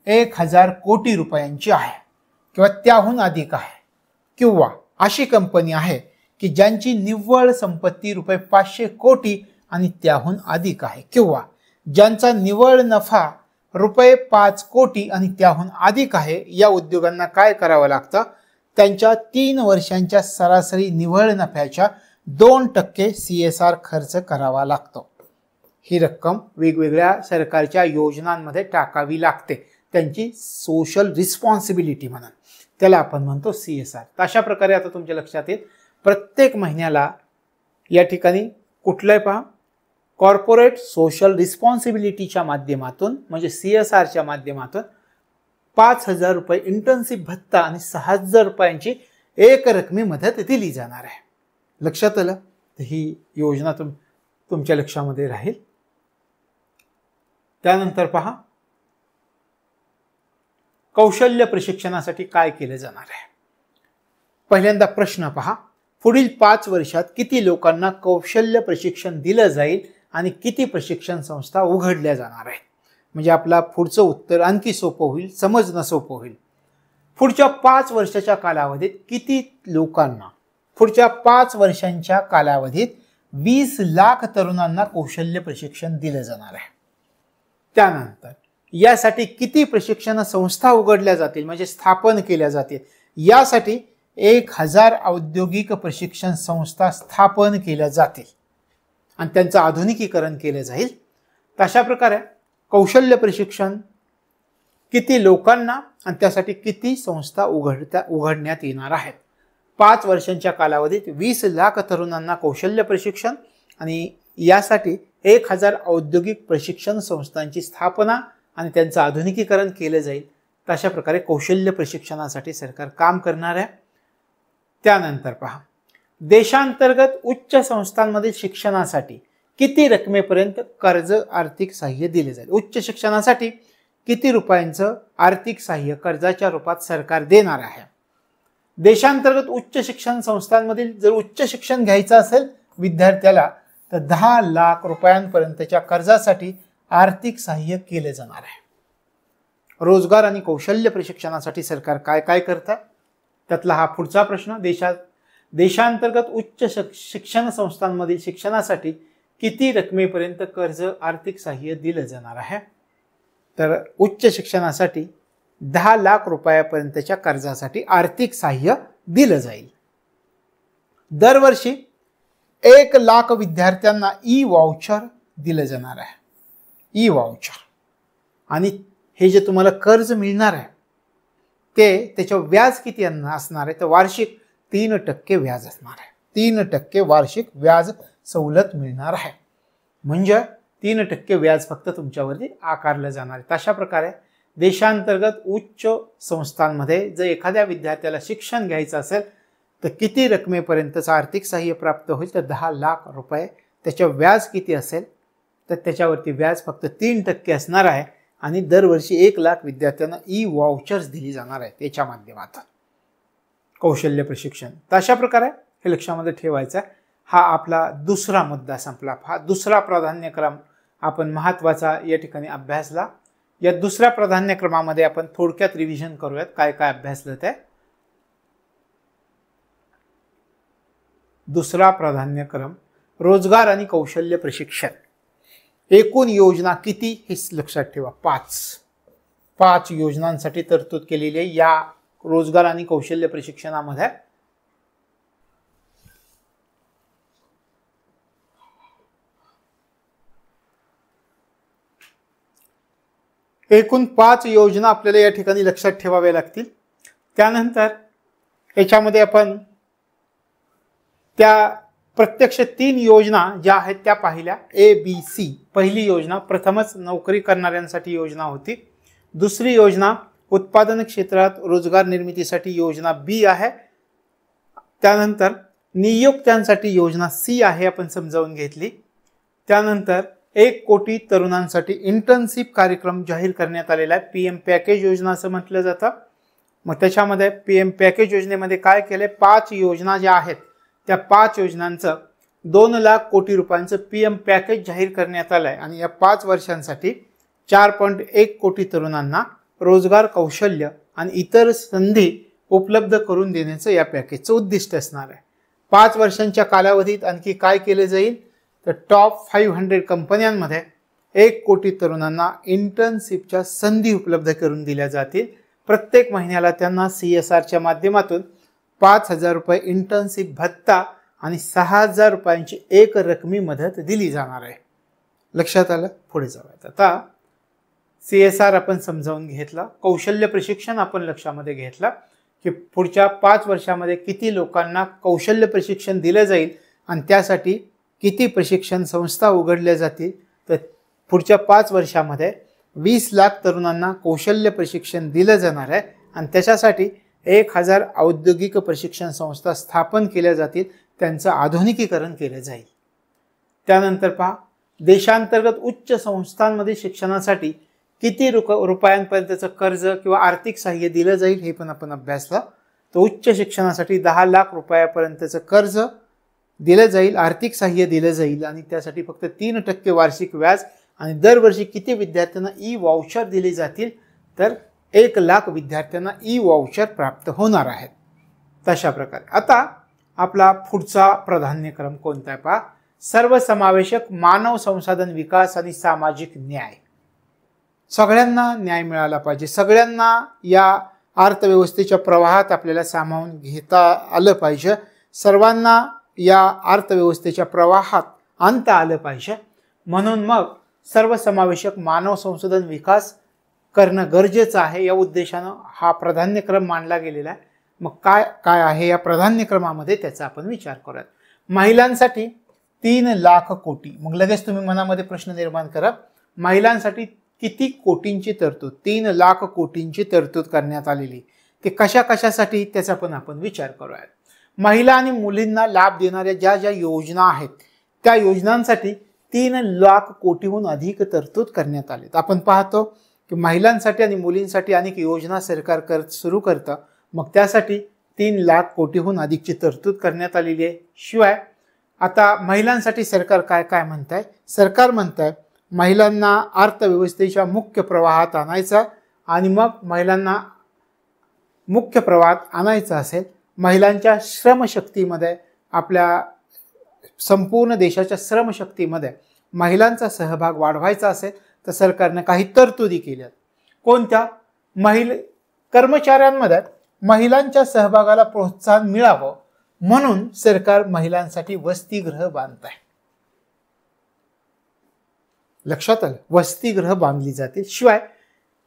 Speaker 1: 1,000 कोटी रुपयांची आहे किंवा त्याहून अधिक आहे. किंवा अशी कंपनी आहे की ज्यांची निव्वळ संपत्ती रुपये 500 कोटी आणि त्याहून अधिक आहे. किंवा ज्यांचा निव्वळ नफा रुपये 5 कोटी आणि त्याहून अधिक आहे. या उद्योगांना काय करावं लागतं? त्यांच्या 3 वर्षांच्या सरासरी निव्वळ नफ्याच्या 2% CSR खर्च करावा लागतो. ही रक्कम वेगवेगळ्या सरकारच्या योजनांमध्ये टाकावी लागते. त्यांची सोशल रिस्पॉन्सिबिलिटी म्हणून त्याला आपण म्हणतो CSR. अशा प्रकारे आता तुमच्या लक्षात येईल प्रत्येक महिन्याला या ठिकाणी कुठलंय पहा कॉर्पोरेट सोशल रिस्पॉन्सिबिलिटीच्या माध्यमातून म्हणजे CSRच्या माध्यमातून 5,000 रुपये इंटर्नशिप भत्ता आणि 6,000 रुपयांची एक रकमी मदत दिली जाणार आहे. लक्षात आलं? तर ही योजना तुमच्या लक्षामध्ये राहील. त्यानंतर पहा कौशल्य प्रशिक्षणासाठी काय केले जाणार आहे. पहिल्यांदा प्रश्न पहा. पुढील 5 वर्षात किती लोकांना कौशल्य प्रशिक्षण दिलं जाईल आणि किती प्रशिक्षण संस्था उघडल्या जाणार आहेत. म्हणजे आपला पुढचं उत्तर आणखी सोपं होईल, समजणं सोपं होईल. पुढच्या 5 वर्षाच्या कालावधीत किती लोकांना पुढच्या 5 वर्षांच्या कालावधीत 20 लाख तरुणांना कौशल्य प्रशिक्षण दिलं जाणार आहे. त्यानंतर यासाठी किती प्रशिक्षण संस्था उघडल्या जातील म्हणजे स्थापन केल्या जातील. यासाठी 1,000 औद्योगिक प्रशिक्षण संस्था स्थापन केल्या जातील आणि त्यांचं आधुनिकीकरण केलं जाईल. तशा प्रकारे कौशल्य प्रशिक्षण किती लोकांना आणि त्यासाठी किती संस्था उघडण्यात येणार आहेत. 5 वर्षांच्या कालावधीत 20 लाख तरुणांना कौशल्य प्रशिक्षण आणि यासाठी 1,000 औद्योगिक प्रशिक्षण संस्थांची स्थापना आणि त्यांचं आधुनिकीकरण केलं जाईल. तशा प्रकारे कौशल्य प्रशिक्षणासाठी सरकार काम करणार आहे. त्यानंतर पहा देशांतर्गत उच्च संस्थांमधील शिक्षणासाठी किती रकमेपर्यंत कर्ज आर्थिक सहाय्य दिले जाईल. उच्च शिक्षणासाठी किती रुपयांचं आर्थिक सहाय्य कर्जाच्या रूपात सरकार देणार आहे. देशांतर्गत उच्च शिक्षण संस्थांमधील जर उच्च शिक्षण घ्यायचं असेल विद्यार्थ्याला तर 10 लाख रुपयांपर्यंतच्या कर्जासाठी आर्थिक सहाय्य केले जाणार आहे. रोजगार आणि कौशल्य प्रशिक्षणासाठी सरकार काय काय करतं त्यातला हा पुढचा प्रश्न. देशांतर्गत उच्च शिक्षण संस्थांमधील शिक्षणासाठी किती रकमेपर्यंत कर्ज आर्थिक सहाय्य दिलं जाणार आहे. तर उच्च शिक्षणासाठी 10 लाख रुपयापर्यंतच्या कर्जासाठी आर्थिक सहाय्य दिलं जाईल. दरवर्षी 1 लाख विद्यार्थ्यांना ई-वाउचर दिलं जाणार आहे. ई-वाउचर आणि हे जे तुम्हाला कर्ज मिळणार आहे ते त्याच्यावर व्याज किती असणार आहे, तर वार्षिक 3% व्याज असणार आहे. 3% वार्षिक व्याज सवलत मिळणार आहे. म्हणजे 3% व्याज फक्त तुमच्यावरती आकारलं जाणार आहे. तशा प्रकारे देशांतर्गत उच्च संस्थांमध्ये जर एखाद्या विद्यार्थ्याला शिक्षण घ्यायचं असेल तर किती रकमेपर्यंतचं आर्थिक सहाय्य प्राप्त होईल, तर 10 लाख रुपये. त्याच्या व्याज किती असेल, तर त्याच्यावरती व्याज फक्त 3% असणार आहे आणि दरवर्षी 1 लाख विद्यार्थ्यांना ई-वाउचर्स दिली जाणार आहे त्याच्या माध्यमातून कौशल्य प्रशिक्षण. तर अशा प्रकारे हे लक्षामध्ये ठेवायचं आहे. हा आपला दुसरा मुद्दा संपला. हा दुसरा प्राधान्यक्रम आपण महत्त्वाचा या ठिकाणी अभ्यासला. या दुसऱ्या प्राधान्यक्रमामध्ये आपण थोडक्यात रिव्हिजन करूयात काय काय अभ्यासलं ते. दुसरा प्राधान्यक्रम रोजगार आणि कौशल्य प्रशिक्षण. एकूण योजना किती हे लक्षात ठेवा. 5 योजनांसाठी तरतूद केलेली आहे या रोजगार आणि कौशल्य प्रशिक्षणामध्ये. एकूण 5 योजना आपल्याला या ठिकाणी लक्षात ठेवाव्या लागतील. त्यानंतर याच्यामध्ये आपण त्या प्रत्यक्ष 3 योजना ज्या आहेत त्या पाहिल्या. ABC पहिली योजना प्रथमच नोकरी करणाऱ्यांसाठी योजना होती. दुसरी योजना उत्पादन क्षेत्रात रोजगार निर्मितीसाठी योजना B आहे. त्यानंतर नियोक्त्यांसाठी योजना C आहे, आपण समजावून घेतली. त्यानंतर 1 कोटी तरुणांसाठी इंटर्नशिप कार्यक्रम जाहीर करण्यात आलेला आहे. PM पॅकेज योजना असं म्हटलं जातं. मग त्याच्यामध्ये PM पॅकेज योजनेमध्ये काय केले, 5 योजना ज्या आहेत त्या 5 योजनांचं 2 लाख कोटी रुपयांचं PM पॅकेज जाहीर करण्यात आलं आहे आणि या 5 वर्षांसाठी 4.1 कोटी तरुणांना रोजगार, कौशल्य आणि इतर संधी उपलब्ध करून देण्याचं या पॅकेजचं उद्दिष्ट असणार आहे. 5 वर्षांच्या कालावधीत आणखी काय केले जाईल, तर टॉप 500 कंपन्यांमध्ये 1 कोटी तरुणांना इंटर्नशिपच्या संधी उपलब्ध करून दिल्या जातील. प्रत्येक महिन्याला त्यांना CSRच्या माध्यमातून 5,000 रुपये इंटर्नशिप भत्ता आणि 6,000 रुपयांची एक रकमी मदत दिली जाणार आहे. लक्षात आलं. पुढे जाऊयात. आता CSR आपण समजावून घेतला. कौशल्य प्रशिक्षण आपण लक्षामध्ये घेतला की पुढच्या 5 वर्षामध्ये किती लोकांना कौशल्य प्रशिक्षण दिलं जाईल आणि त्यासाठी किती प्रशिक्षण संस्था उघडल्या जातील. तर पुढच्या 5 वर्षामध्ये 20 लाख तरुणांना कौशल्य प्रशिक्षण दिलं जाणार आहे आणि त्याच्यासाठी 1000 औद्योगिक प्रशिक्षण संस्था स्थापन केल्या जातील. त्यांचं आधुनिकीकरण केलं जाईल. त्यानंतर पहा, देशांतर्गत उच्च संस्थांमध्ये शिक्षणासाठी किती रुपयांपर्यंतचं कर्ज किंवा आर्थिक सहाय्य दिलं जाईल हे पण आपण अभ्यासलं. तर उच्च शिक्षणासाठी 10 लाख रुपयापर्यंतचं कर्ज दिलं जाईल, आर्थिक सहाय्य दिलं जाईल आणि त्यासाठी फक्त 3% वार्षिक व्याज आणि दरवर्षी किती विद्यार्थ्यांना ई-वाउचर दिले जातील, तर 1 लाख विद्यार्थ्यांना ई-वाउचर प्राप्त होणार आहेत. तशा प्रकारे आता आपला पुढचा प्राधान्यक्रम कोणता आहे पहा, सर्वसमावेशक मानव संसाधन विकास आणि सामाजिक न्याय. सगळ्यांना न्याय मिळाला पाहिजे. सगळ्यांना या अर्थव्यवस्थेच्या प्रवाहात आपल्याला सामावून घेता आलं पाहिजे. सर्वांना या अर्थव्यवस्थेच्या प्रवाहात आणता आलं पाहिजे. म्हणून मग सर्वसमावेशक मानव संसाधन विकास करणं गरजेचं आहे. या उद्देशानं हा प्राधान्यक्रम मांडला गेलेला आहे. मग काय काय आहे या प्राधान्यक्रमामध्ये त्याचा आपण विचार करूयात. महिलांसाठी 3 लाख कोटी. मग लगेच तुम्ही मनामध्ये प्रश्न निर्माण करा, महिलांसाठी किती कोटींची तरतूद? 3 लाख कोटींची तरतूद करण्यात आलेली. ते कशा कशासाठी त्याचा पण आपण विचार करूयात. महिला आणि मुलींना लाभ देणाऱ्या ज्या ज्या योजना आहेत त्या योजनांसाठी 3 लाख कोटीहून अधिक तरतूद करण्यात आले. आपण पाहतो की महिलांसाठी आणि मुलींसाठी अनेक योजना सरकार सुरू करतं. मग त्यासाठी 3 लाख कोटीहून अधिकची तरतूद करण्यात आलेली आहे. शिवाय आता महिलांसाठी सरकार काय काय म्हणतंय? सरकार म्हणतंय महिलांना अर्थव्यवस्थेच्या मुख्य प्रवाहात आणायचं आणि मग महिलांना मुख्य प्रवाहात आणायचं असेल, महिलांच्या श्रमशक्तीमध्ये, आपल्या संपूर्ण देशाच्या श्रमशक्तीमध्ये महिलांचा सहभाग वाढवायचा असेल तर सरकारने काही तरतुदी केल्या. कोणत्या? कर्मचाऱ्यांमध्ये महिलांच्या सहभागाला प्रोत्साहन मिळावं म्हणून सरकार महिलांसाठी वसतिगृह बांधत आहे. लक्षात आलं? वसतिगृह बांधली जातील. शिवाय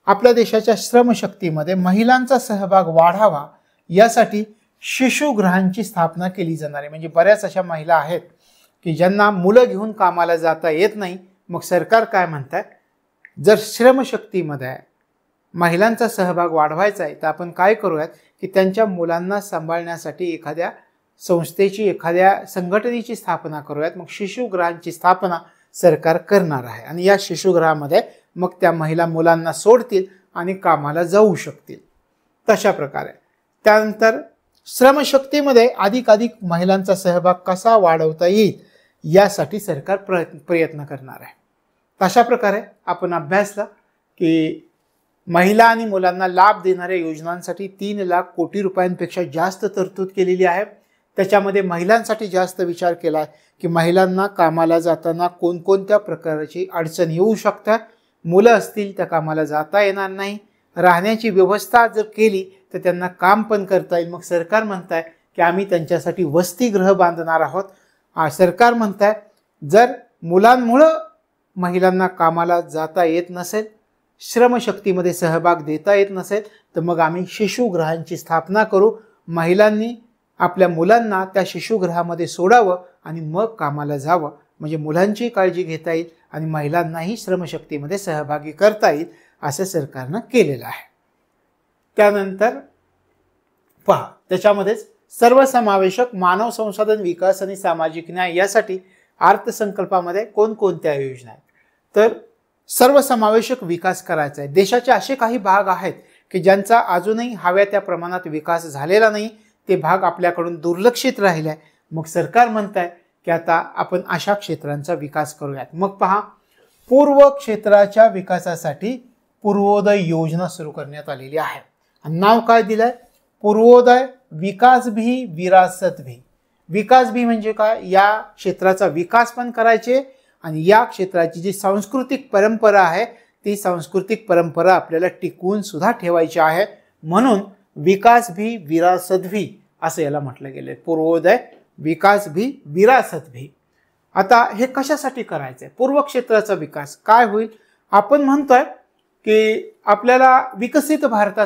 Speaker 1: आपल्या देशाच्या श्रमशक्तीमध्ये महिलांचा सहभाग वाढावा यासाठी शिशुगृहांची स्थापना केली जाणार आहे. म्हणजे बऱ्याच अशा महिला आहेत की ज्यांना मुलं घेऊन कामाला जाता येत नाही. मग सरकार काय म्हणताय, जर श्रमशक्तीमध्ये महिलांचा सहभाग वाढवायचा आहे तर आपण काय करूयात की त्यांच्या मुलांना सांभाळण्यासाठी एखाद्या संस्थेची, एखाद्या संघटनेची स्थापना करूयात. मग शिशुगृहांची स्थापना सरकार करणार आहे आणि या शिशुगृहामध्ये मग त्या महिला मुलांना सोडतील आणि कामाला जाऊ शकतील. तशा प्रकारे त्यानंतर श्रमशक्तीमध्ये अधिकाधिक महिलांचा सहभाग कसा वाढवता येईल यासाठी सरकार प्रयत्न करणार आहे. तशा प्रकारे आपण अभ्यासला की महिला आणि मुलांना लाभ देणाऱ्या योजनांसाठी 3 लाख कोटी रुपयांपेक्षा जास्त तरतूद केलेली आहे. त्याच्यामध्ये महिलांसाठी जास्त विचार केला आहे की महिलांना कामाला जाताना कोणकोणत्या प्रकारची अडचण येऊ शकतात. मुलं असतील तर कामाला जाता येणार नाही. राहण्याची व्यवस्था जर केली तर त्यांना काम पण करता येईल. मग सरकार म्हणताय की आम्ही त्यांच्यासाठी वसतिगृह बांधणार आहोत. सरकार म्हणताय जर मुलांमुळं महिलांना कामाला जाता येत नसेल, श्रमशक्तीमध्ये सहभाग देता येत नसेल तर मग आम्ही शिशुगृहांची स्थापना करू. महिलांनी आपल्या मुलांना त्या शिशुगृहामध्ये सोडावं आणि मग कामाला जावं. म्हणजे मुलांची काळजी घेता येईल आणि महिलांनाही श्रमशक्तीमध्ये सहभागी करता येईल असं सरकारनं केलेलं आहे. त्यानंतर पहा, त्याच्यामध्येच सर्वसमावेशक मानव संसाधन विकास आणि सामाजिक न्याय यासाठी अर्थसंकल्पामध्ये कोणकोणत्या योजना आहेत. तर सर्वसमावेशक विकास करायचा आहे. देशाचे असे काही भाग आहेत की ज्यांचा अजूनही हव्या त्या प्रमाणात विकास झालेला नाही. ते भाग आपल्याकडून दुर्लक्षित राहिले आहे. मग सरकार म्हणताय की आता आपण अशा क्षेत्रांचा विकास करूयात. मग पहा, पूर्व क्षेत्राच्या विकासासाठी पूर्वोदय योजना सुरू करण्यात आलेली आहे. आणि नाव काय दिलंय? पूर्वोदय विकास भी विरासत भी. विकास भी म्हणजे काय? या क्षेत्राचा विकास पण करायचे आणि या क्षेत्राची जी सांस्कृतिक परंपरा आहे ती सांस्कृतिक परंपरा आपल्याला टिकवून सुद्धा ठेवायची आहे. म्हणून विकास भी विरासत भी असं याला म्हटलं गेलं. पूर्वोदय विकास भी विरासत भी. आता हे कशासाठी करायचंय? पूर्व क्षेत्राचा विकास काय होईल? आपण म्हणतोय की आपल्याला विकसित भारत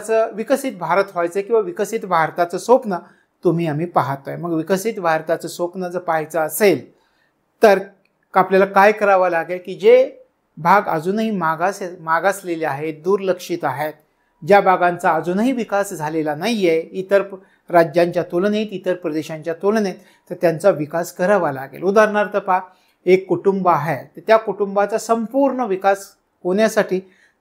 Speaker 1: व्हायचंय किंवा विकसित भारताचं स्वप्न आम्ही पाहतोय. मग विकसित भारताचं स्वप्न जर पाहायचं असेल तर आपल्याला काय करावं लागेल की जे भाग अजूनही मागासलेले आहेत, दुर्लक्षित आहेत, ज्या भागांचा अजूनही विकास झालेला नाहीये इतर राज्यांच्या तुलनेत, इतर प्रदेशांच्या तुलनेत, तर त्यांचा विकास करावा लागेल. उदाहरणार्थ पहा, एक कुटुंब आहे तर त्या कुटुंबाचा संपूर्ण विकास होण्यासाठी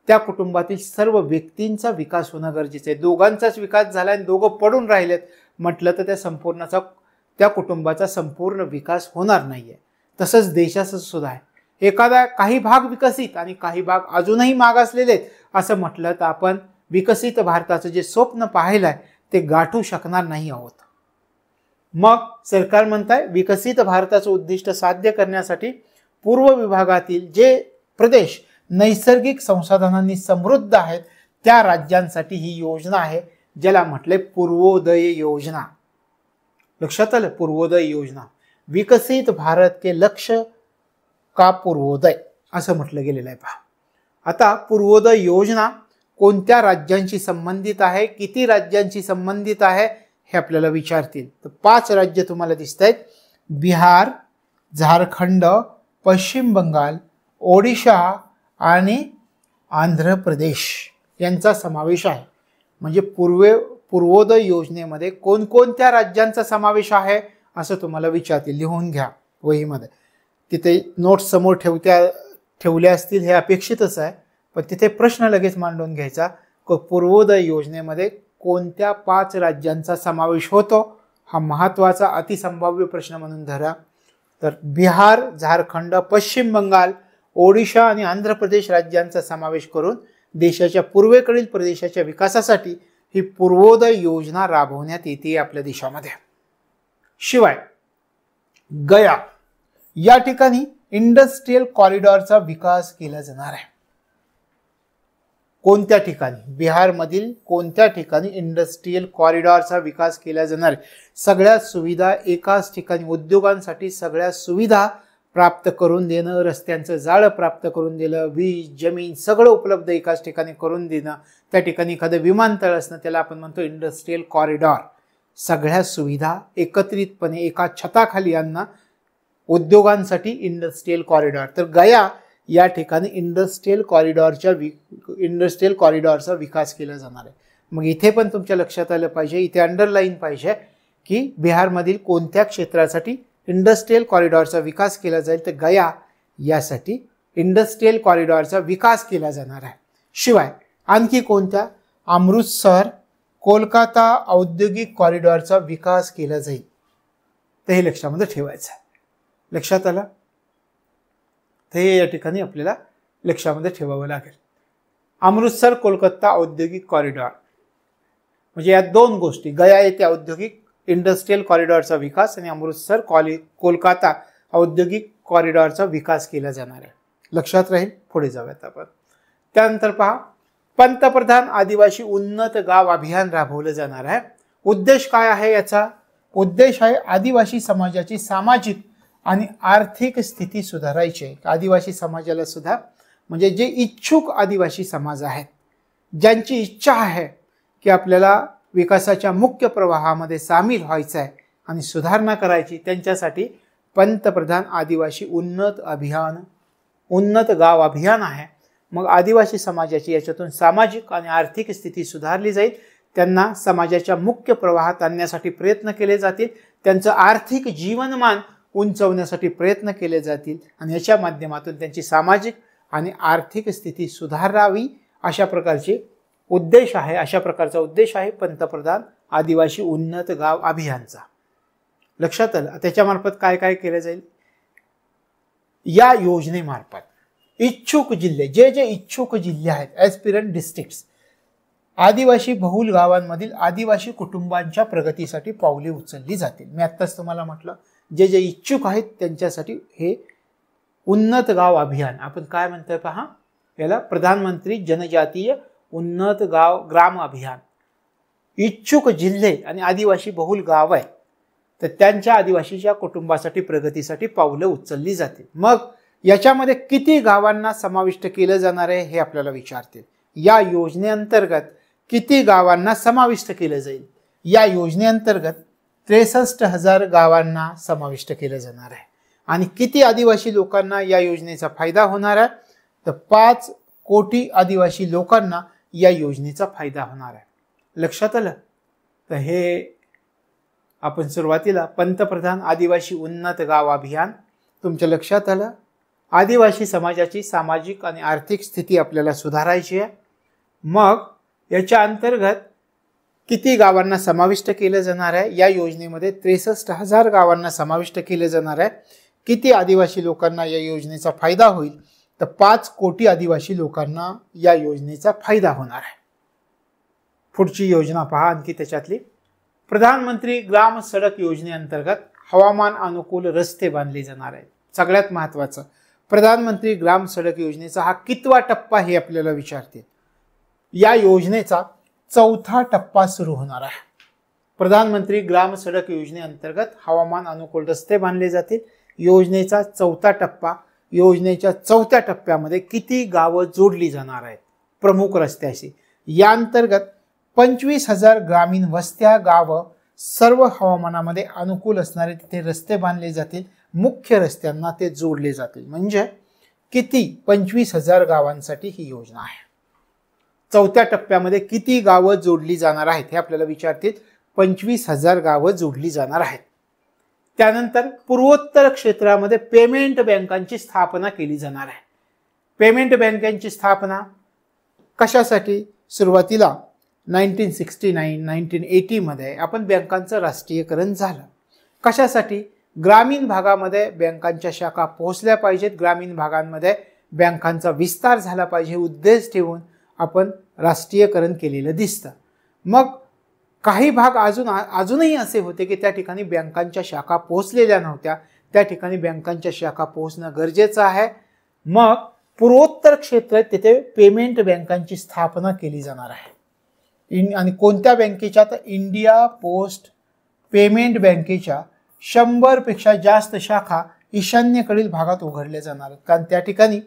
Speaker 1: त्या कुटुंबातील सर्व व्यक्तींचा विकास होणं गरजेचं आहे. दोघांचाच विकास झाला आणि दोघं पडून राहिलेत म्हटलं तर त्या कुटुंबाचा संपूर्ण विकास होणार नाहीये. तसंच देशाचं सुद्धा आहे. काही भाग विकसित आणि काही भाग अजूनही मागासलेले आहेत असं म्हटलं तर आपण विकसित भारताचं जे स्वप्न पाहिलंय ते गाठू शकणार नाही आहोत. मग सरकार म्हणताय विकसित भारताचं उद्दिष्ट साध्य करण्यासाठी पूर्व विभागातील जे प्रदेश नैसर्गिक संसाधनांनी समृद्ध आहेत त्या राज्यांसाठी ही योजना आहे, ज्याला म्हटलंय पूर्वोदय योजना. लक्षात आलं? पूर्वोदय योजना. विकसित भारत के लक्ष्य का पूर्वोदय असं म्हटलं गेलेलं आहे. पहा, आता पूर्वोदय योजना कोणत्या राज्यांशी संबंधित आहे, किती राज्यांशी संबंधित आहे हे आपल्याला विचारतील. तर 5 राज्य तुम्हाला दिसत आहेत. बिहार, झारखंड, पश्चिम बंगाल, ओडिशा आणि आंध्र प्रदेश यांचा समावेश आहे. म्हणजे पूर्वोदय योजनेमध्ये कोणकोणत्या राज्यांचा समावेश आहे असं तुम्हाला विचारतील. लिहून घ्या वहीमध्ये. तिथे नोट्स समोर ठेवल्या असतील हे अपेक्षितच आहे, पण तिथे प्रश्न लगेच मांडून घ्यायचा. पूर्वोदय योजनेमध्ये कोणत्या 5 राज्यांचा समावेश होतो हा महत्त्वाचा अतिसंभाव्य प्रश्न म्हणून धरा. तर बिहार, झारखंड, पश्चिम बंगाल, ओडिशा आणि आंध्र प्रदेश राज्यांचा समावेश करून देशाच्या पूर्वेकडील प्रदेशाच्या विकासासाठी ही पूर्वोदय योजना राबवण्यात येते आपल्या देशामध्ये. शिवाय गया या ठिकाणी इंडस्ट्रियल कॉरिडॉरचा विकास केला जाणार आहे. कोणत्या ठिकाणी? बिहारमधील कोणत्या ठिकाणी इंडस्ट्रियल कॉरिडॉरचा विकास केला जाणार आहे? सगळ्या सुविधा एकाच ठिकाणी, उद्योगांसाठी सगळ्या सुविधा प्राप्त करून देणं, रस्त्यांचं जाळं प्राप्त करून दिलं, वीज, जमीन सगळं उपलब्ध एकाच ठिकाणी करून देणं, त्या ठिकाणी एखादं विमानतळ असणं, त्याला आपण म्हणतो इंडस्ट्रियल कॉरिडॉर. सगळ्या सुविधा एकत्रितपणे एका छताखाली आणणं, उद्योगांसाठी इंडस्ट्रियल कॉरिडॉर. तर गया या ठिकाणी इंडस्ट्रियल कॉरिडॉरचा विकास केला जाणार आहे. मग इथे पण तुमच्या लक्षात आलं पाहिजे, इथे अंडरलाईन पाहिजे की बिहारमधील कोणत्या क्षेत्रासाठी इंडस्ट्रियल कॉरिडॉरचा विकास केला जाईल. तर गया यासाठी इंडस्ट्रियल कॉरिडॉरचा विकास केला जाणार आहे. शिवाय आणखी कोणत्या? अमृतसर कोलकाता औद्योगिक कॉरिडॉरचा विकास केला जाईल. तर हे लक्षामध्ये ठेवायचं आहे. लक्षात आलं? तर हे या ठिकाणी आपल्याला लक्षामध्ये ठेवावं लागेल. अमृतसर कोलकाता औद्योगिक कॉरिडॉर म्हणजे या दोन गोष्टी, गया येथे औद्योगिक इंडस्ट्रियल कॉरिडॉरचा विकास आणि अमृतसर कोलकाता औद्योगिक कॉरिडॉरचा विकास केला जाणार आहे. लक्षात राहील. पुढे जाऊयात आपण. त्यानंतर पहा, पंतप्रधान आदिवासी उन्नत गाव अभियान राबवलं जाणार आहे. उद्देश काय आहे याचा? उद्देश आहे आदिवासी समाजाची सामाजिक आणि आर्थिक स्थिती सुधारायची आहे. आदिवासी समाजाला सुद्धा म्हणजे जे इच्छुक आदिवासी समाज आहेत, ज्यांची इच्छा आहे की आपल्याला विकासाच्या मुख्य प्रवाहामध्ये सामील व्हायचं आहे आणि सुधारणा करायची, त्यांच्यासाठी पंतप्रधान आदिवासी उन्नत गाव अभियान आहे. मग आदिवासी समाजाची याच्यातून सामाजिक आणि आर्थिक स्थिती सुधारली जाईल. त्यांना समाजाच्या मुख्य प्रवाहात आणण्यासाठी प्रयत्न केले जातील. त्यांचं आर्थिक जीवनमान उंचवण्यासाठी प्रयत्न केले जातील आणि याच्या माध्यमातून त्यांची सामाजिक आणि आर्थिक स्थिती सुधारावी अशा प्रकारचे उद्देश आहे. अशा प्रकारचा उद्देश आहे पंतप्रधान आदिवासी उन्नत गाव अभियानचा. लक्षात आलं? त्याच्यामार्फत काय काय केलं जाईल? या योजनेमार्फत इच्छुक जिल्हे, जे जे इच्छुक जिल्हे आहेत, ॲस्पिरंट डिस्ट्रिक्ट्स, आदिवासी बहुल गावांमधील आदिवासी कुटुंबांच्या प्रगतीसाठी पावले उचलली जातील. मी आत्ताच तुम्हाला म्हटलं, जे जे इच्छुक आहेत त्यांच्यासाठी हे उन्नत गाव अभियान आपण काय म्हणतोय पहा, याला प्रधानमंत्री जनजातीय उन्नत गाव ग्राम अभियान. इच्छुक जिल्हे आणि आदिवासी बहुल गाव आहे तर त्यांच्या आदिवासीच्या कुटुंबासाठी प्रगतीसाठी पावलं उचलली जातील. मग याच्यामध्ये किती गावांना समाविष्ट केलं जाणार आहे हे आपल्याला विचारतील. या योजनेअंतर्गत किती गावांना समाविष्ट केलं जाईल? या योजनेअंतर्गत 63,000 गावांना समाविष्ट केलं जाणार आहे. आणि किती आदिवासी लोकांना या योजनेचा फायदा होणार आहे? तर 5 कोटी आदिवासी लोकांना या योजनेचा फायदा होणार आहे. लक्षात आलं? तर हे आपण सुरुवातीला पंतप्रधान आदिवासी उन्नत गाव अभियान तुमच्या लक्षात आलं. आदिवासी समाजाची सामाजिक आणि आर्थिक स्थिती आपल्याला सुधारायची आहे. मग याच्या अंतर्गत किती गावांना समाविष्ट केलं जाणार आहे? या योजनेमध्ये 63,000 गावांना समाविष्ट केले जाणार आहे. किती आदिवासी लोकांना या योजनेचा फायदा होईल? तर 5 कोटी आदिवासी लोकांना या योजनेचा फायदा होणार आहे. पुढची योजना पहा आणखी त्याच्यातली. प्रधानमंत्री ग्राम सडक योजनेअंतर्गत हवामान अनुकूल रस्ते बांधले जाणार आहेत. सगळ्यात महत्त्वाचं, प्रधानमंत्री ग्राम सडक योजनेचा हा कितवा टप्पा हे आपल्याला विचारतील. या योजनेचा 4था टप्पा सुरू होणार आहे. प्रधानमंत्री ग्राम सडक योजनेअंतर्गत हवामान अनुकूल रस्ते बांधले जातील. योजनेचा 4था टप्पा. योजनेच्या 4थ्या टप्प्यामध्ये किती गावं जोडली जाणार आहेत प्रमुख रस्त्याशी? या अंतर्गत 25,000 ग्रामीण वस्त्या गावं सर्व हवामानामध्ये अनुकूल असणारे तिथे रस्ते बांधले जातील. मुख्य रस्त्यांना ते जोडले जातील. म्हणजे किती? 25,000 गावांसाठी ही योजना आहे. 4थ्या टप्प्यामध्ये किती गावं जोडली जाणार आहेत हे आपल्याला विचारतील. 25,000 गावं जोडली जाणार आहेत. त्यानंतर पूर्वोत्तर क्षेत्रामध्ये पेमेंट बँकांची स्थापना केली जाणार आहे. पेमेंट बँकांची स्थापना कशासाठी? सुरुवातीला 1969-1980 मध्ये आपण बँकांचं राष्ट्रीयकरण झालं. कशासाठी? ग्रामीण भागामध्ये बँकांच्या शाखा पोहोचल्या पाहिजेत, ग्रामीण भागांमध्ये बँकांचा विस्तार झाला पाहिजे उद्देश ठेवून आपण राष्ट्रीयकरण केलेलं दिसतं. मग काही भाग अजूनही असे होते की त्या ठिकाणी बँकांच्या शाखा पोहोचलेल्या नव्हत्या. त्या ठिकाणी बँकांच्या शाखा पोहोचणं गरजेचं आहे. मग पूर्वोत्तर क्षेत्रात तिथे पेमेंट बँकांची स्थापना केली जाणार आहे. आणि कोणत्या बँकेच्या? तर इंडिया पोस्ट पेमेंट बँकेच्या 100 पेक्षा जास्त शाखा ईशान्येकडील भागात उघडले जाणार आहेत, कारण त्या ठिकाणी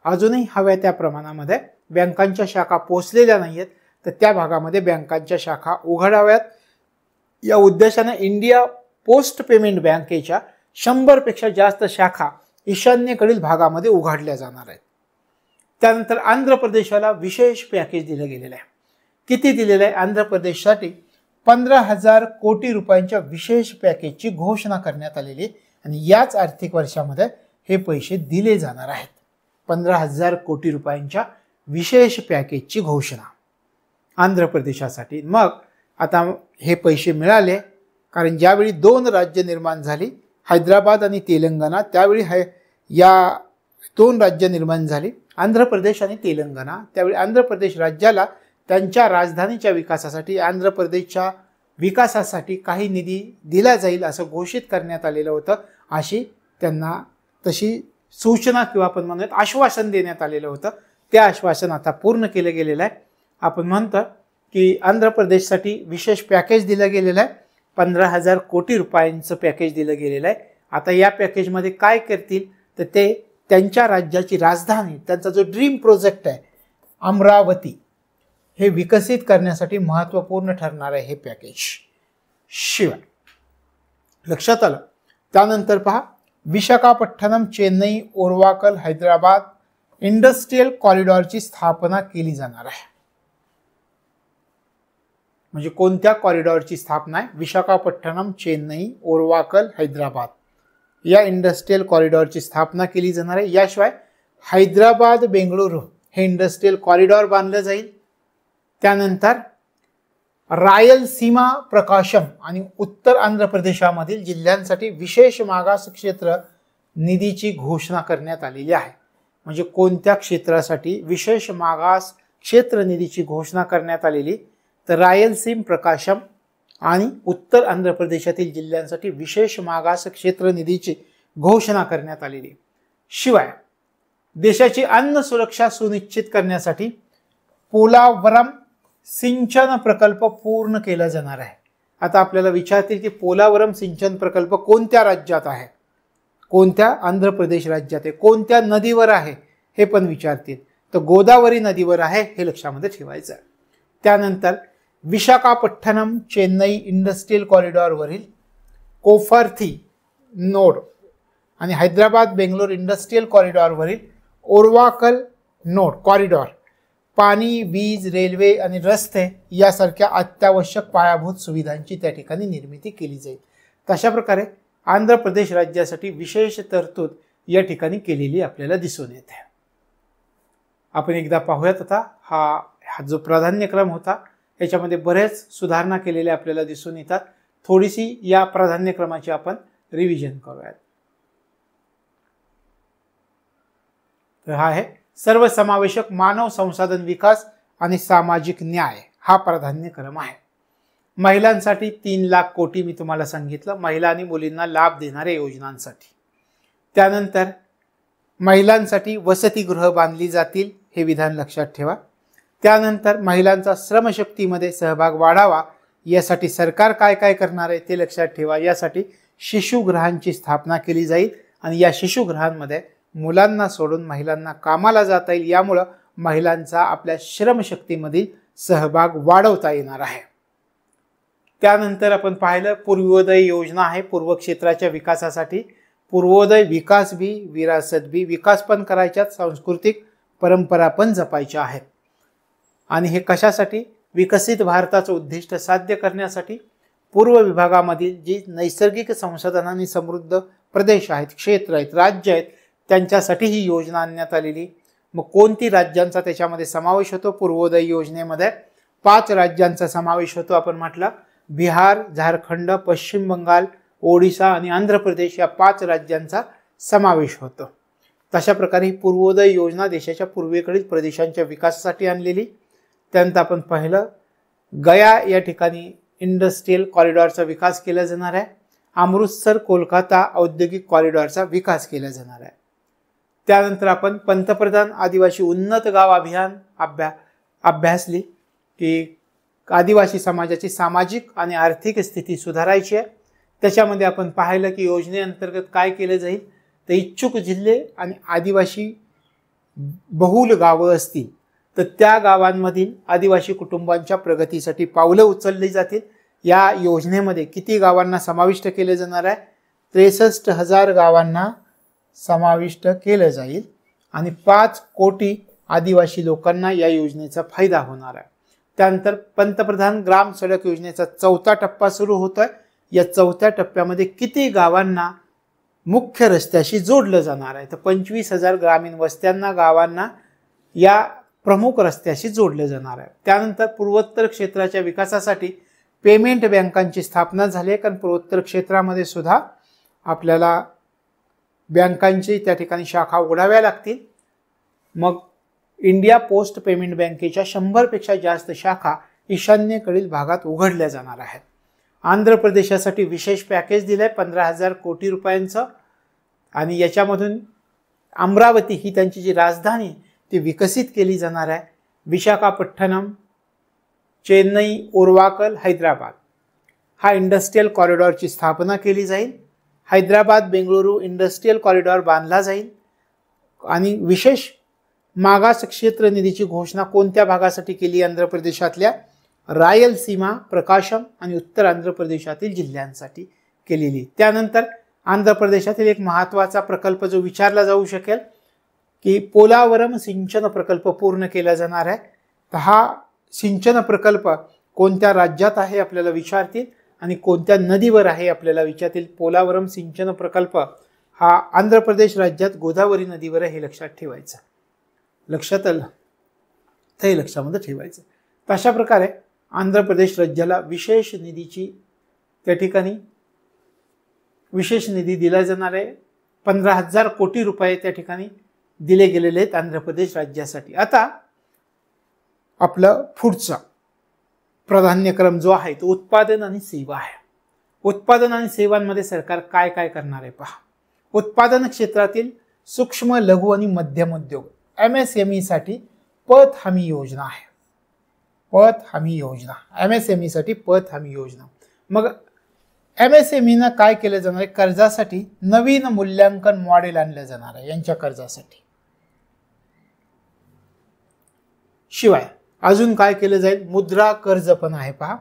Speaker 1: अजूनही हव्या त्या प्रमाणामध्ये बँकांच्या शाखा पोहोचलेल्या नाहीयेत, तर त्या भागामध्ये बँकांच्या शाखा उघडाव्यात या उद्देशाने इंडिया पोस्ट पेमेंट बँकेच्या 100 पेक्षा जास्त शाखा ईशान्येकडील भागामध्ये उघडल्या जाणार आहेत. त्यानंतर आंध्र प्रदेशाला विशेष पॅकेज दिलं गेलेलं आहे. किती दिलेलं आहे? आंध्र प्रदेशसाठी 15,000 कोटी रुपयांच्या विशेष पॅकेजची घोषणा करण्यात आलेली आहे आणि याच आर्थिक वर्षामध्ये हे पैसे दिले जाणार आहेत. 15,000 कोटी रुपयांच्या विशेष पॅकेजची घोषणा आंध्र प्रदेशासाठी. मग आता हे पैसे मिळाले कारण ज्यावेळी 2 राज्य निर्माण झाली, हैदराबाद आणि तेलंगणा, त्यावेळी या 2 राज्य निर्माण झाली, आंध्र प्रदेश आणि तेलंगणा. त्यावेळी आंध्र प्रदेश राज्याला त्यांच्या राजधानीच्या विकासासाठी, आंध्र प्रदेशच्या विकासासाठी काही निधी दिला जाईल असं घोषित करण्यात आलेलं होतं. अशी त्यांना तशी सूचना किंवा आपण म्हणूयात आश्वासन देण्यात आलेलं होतं. ते आश्वासन आता पूर्ण केलं गेलेलं आहे. आपण म्हणतो की आंध्र प्रदेशसाठी विशेष पॅकेज दिलं गेलेलं आहे. 15,000 कोटी रुपयांचं पॅकेज दिलं गेलेलं आहे. आता या पॅकेजमध्ये काय करतील तर ते त्यांच्या राज्याची राजधानी, त्यांचा जो ड्रीम प्रोजेक्ट आहे अमरावती, हे विकसित करण्यासाठी महत्त्वपूर्ण ठरणार आहे हे पॅकेज. शिवाय लक्षात आलं. त्यानंतर पहा, विशाखापट्टणम, चेन्नई, ओरवाकल, हैदराबाद इंडस्ट्रियल कॉरिडॉरची स्थापना केली जाणार आहे. म्हणजे कोणत्या कॉरिडॉरची स्थापना आहे? विशाखापट्टणम, चेन्नई, ओरवाकल, हैदराबाद या इंडस्ट्रियल कॉरिडॉरची स्थापना केली जाणार आहे. याशिवाय हैदराबाद बेंगळुरू हे इंडस्ट्रियल कॉरिडॉर बांधलं जाईल. त्यानंतर रायलसीमा प्रकाशम आणि उत्तर आंध्र प्रदेशामधील जिल्ह्यांसाठी विशेष मागास क्षेत्र निधीची घोषणा करण्यात आलेली आहे. म्हणजे कोणत्या क्षेत्रासाठी विशेष मागास क्षेत्र निधीची घोषणा करण्यात आलेली? तर रायलसीम प्रकाशम आणि उत्तर आंध्र प्रदेशातील जिल्ह्यांसाठी विशेष मागास क्षेत्र निधीची घोषणा करण्यात आलेली. शिवाय देशाची अन्न सुरक्षा सुनिश्चित करण्यासाठी पोलावरम सिंचन प्रकल्प पूर्ण केला जाणार आहे. आता आपल्याला विचारतील की पोलावरम सिंचन प्रकल्प कोणत्या राज्यात आहे, कोणत्या आंध्र प्रदेश राज्यात आहे, कोणत्या नदीवर आहे हे पण विचारतील. तर गोदावरी नदीवर आहे हे लक्षामध्ये ठेवायचं आहे. त्यानंतर विशाखापट्टणम चेन्नई इंडस्ट्रियल कॉरिडॉरवरील कोफर्थी नोड आणि हैदराबाद बेंगलोर इंडस्ट्रियल कॉरिडॉरवरील ओरवाकल नोड कॉरिडॉर पाणी, वीज, रेल्वे आणि रस्ते यासारख्या अत्यावश्यक पायाभूत सुविधांची त्या ठिकाणी निर्मिती केली जाईल. तशा प्रकारे आंध्र प्रदेश राज्यासाठी विशेष तरतूद या ठिकाणी केलेली आपल्याला दिसून येते. आपण एकदा पाहूयात. आता हा जो प्राधान्यक्रम होता याच्यामध्ये बरेच सुधारणा केलेल्या आपल्याला दिसून येतात. थोडीशी या प्राधान्यक्रमाची आपण रिव्हिजन करूयात. तर हा आहे सर्वसमावेशक मानव संसाधन विकास आणि सामाजिक न्याय हा प्राधान्यक्रम आहे. महिलांसाठी 3 लाख कोटी मी तुम्हाला सांगितलं, महिला आणि मुलींना लाभ देणाऱ्या योजनांसाठी. त्यानंतर महिलांसाठी वसतिगृह बांधली जातील हे विधान लक्षात ठेवा. त्यानंतर महिलांचा श्रमशक्तीमध्ये सहभाग वाढावा यासाठी सरकार काय काय करणार आहे ते लक्षात ठेवा. यासाठी शिशुगृहांची स्थापना केली जाईल आणि या शिशुगृहांमध्ये मुलांना सोडून महिलांना कामाला जाता येईल. यामुळं महिलांचा आपल्या श्रमशक्तीमधील सहभाग वाढवता येणार आहे. त्यानंतर आपण पाहिलं पूर्वोदय योजना आहे पूर्व क्षेत्राच्या विकासासाठी. पूर्वोदय विकास भी, विरासत भी, विकास पण करायच्यात, सांस्कृतिक परंपरा पण जपायच्या आहेत. आणि हे कशासाठी? विकसित भारताचं उद्दिष्ट साध्य करण्यासाठी. पूर्व विभागामधील जी नैसर्गिक संसाधनांनी समृद्ध प्रदेश आहेत, क्षेत्र आहेत, राज्य आहेत, त्यांच्यासाठी ही योजना आणण्यात आलेली. मग कोणती राज्यांचा त्याच्यामध्ये समावेश होतो? पूर्वोदय योजनेमध्ये 5 राज्यांचा समावेश होतो. आपण म्हटलं बिहार, झारखंड, पश्चिम बंगाल, ओडिशा आणि आंध्र प्रदेश या 5 राज्यांचा समावेश होतो. तशा प्रकारे ही पूर्वोदय योजना देशाच्या पूर्वेकडील प्रदेशांच्या विकासासाठी आणलेली. त्यानंतर आपण पाहिलं गया या ठिकाणी इंडस्ट्रियल कॉरिडॉरचा विकास केला जाणार आहे. अमृतसर कोलकाता औद्योगिक कॉरिडॉरचा विकास केला जाणार आहे. त्यानंतर आपण पंतप्रधान आदिवासी उन्नत गाव अभियान अभ्यासली की आदिवासी समाजाची सामाजिक आणि आर्थिक स्थिती सुधारायची आहे. त्याच्यामध्ये आपण पाहिलं की योजनेअंतर्गत काय केलं जाईल तर इच्छुक जिल्हे आणि आदिवासी बहुल गावं असतील तर त्या गावांमधील आदिवासी कुटुंबांच्या प्रगतीसाठी पावलं उचलली जातील. या योजनेमध्ये किती गावांना समाविष्ट केले जाणार आहे? 63,000 गावांना समाविष्ट केलं जाईल आणि 5 कोटी आदिवासी लोकांना या योजनेचा फायदा होणार आहे. त्यानंतर पंतप्रधान ग्राम सडक योजनेचा 4था टप्पा सुरू होतोय. या 4थ्या टप्प्यामध्ये किती गावांना मुख्य रस्त्याशी जोडलं जाणार आहे? तर 25,000 ग्रामीण वस्त्यांना, गावांना या प्रमुख रस्त्याशी जोडलं जाणार आहे. त्यानंतर पूर्वोत्तर क्षेत्राच्या विकासासाठी पेमेंट बँकांची स्थापना झाली आहे, कारण पूर्वोत्तर क्षेत्रामध्ये सुद्धा आपल्याला बँकांची त्या ठिकाणी शाखा उघडाव्या लागतील. मग इंडिया पोस्ट पेमेंट बँकेच्या 100 पेक्षा जास्त शाखा ईशान्येकडील भागात उघडल्या जाणार आहेत. आंध्र प्रदेशासाठी विशेष पॅकेज दिलंय 15,000 कोटी रुपयांचं आणि याच्यामधून अमरावती ही त्यांची जी राजधानी ती विकसित केली जाणार आहे. विशाखापट्टणम, चेन्नई, उर्वाकल, हैदराबाद हा इंडस्ट्रियल कॉरिडॉरची स्थापना केली जाईल. हैदराबाद बेंगळुरू इंडस्ट्रियल कॉरिडॉर बांधला जाईल आणि विशेष मागास क्षेत्र निधीची घोषणा कोणत्या भागासाठी केली? आंध्र प्रदेशातल्या रायलसीमा, प्रकाशम आणि उत्तर आंध्र प्रदेशातील जिल्ह्यांसाठी केलेली. त्यानंतर आंध्र प्रदेशातील एक महत्त्वाचा प्रकल्प जो विचारला जाऊ शकेल की पोलावरम सिंचन प्रकल्प पूर्ण केला जाणार आहे. तर हा सिंचन प्रकल्प कोणत्या राज्यात आहे आपल्याला विचारतील आणि कोणत्या नदीवर आहे आपल्याला विचारतील. पोलावरम सिंचन प्रकल्प हा आंध्र प्रदेश राज्यात गोदावरी नदीवर आहे, हे लक्षात ठेवायचं. लक्षात आलं? तर हे लक्षामध्ये ठेवायचं. तर अशा प्रकारे आंध्र प्रदेश राज्याला विशेष निधीची त्या ठिकाणी विशेष निधी दिला जाणार आहे. 15,000 कोटी रुपये त्या ठिकाणी दिले गेलेले आहेत आंध्र प्रदेश राज्यासाठी. आता आपलं पुढचा प्राधान्यक्रम जो आहे तो उत्पादन आणि सेवा आहे. उत्पादन आणि सेवांमध्ये सरकार काय काय करणार आहे पहा. उत्पादन क्षेत्रातील सूक्ष्म, लघु आणि मध्यम उद्योग MSME साठी पत हमी योजना आहे. पत हमी योजना, MSME साठी पत हमी योजना. मग MSME ना काय केलं जाणार आहे? कर्जासाठी नवीन मूल्यांकन मॉडेल आणलं जाणार आहे यांच्या कर्जासाठी. शिवाय अजून काय केलं जाईल? मुद्रा कर्ज पण आहे पहा.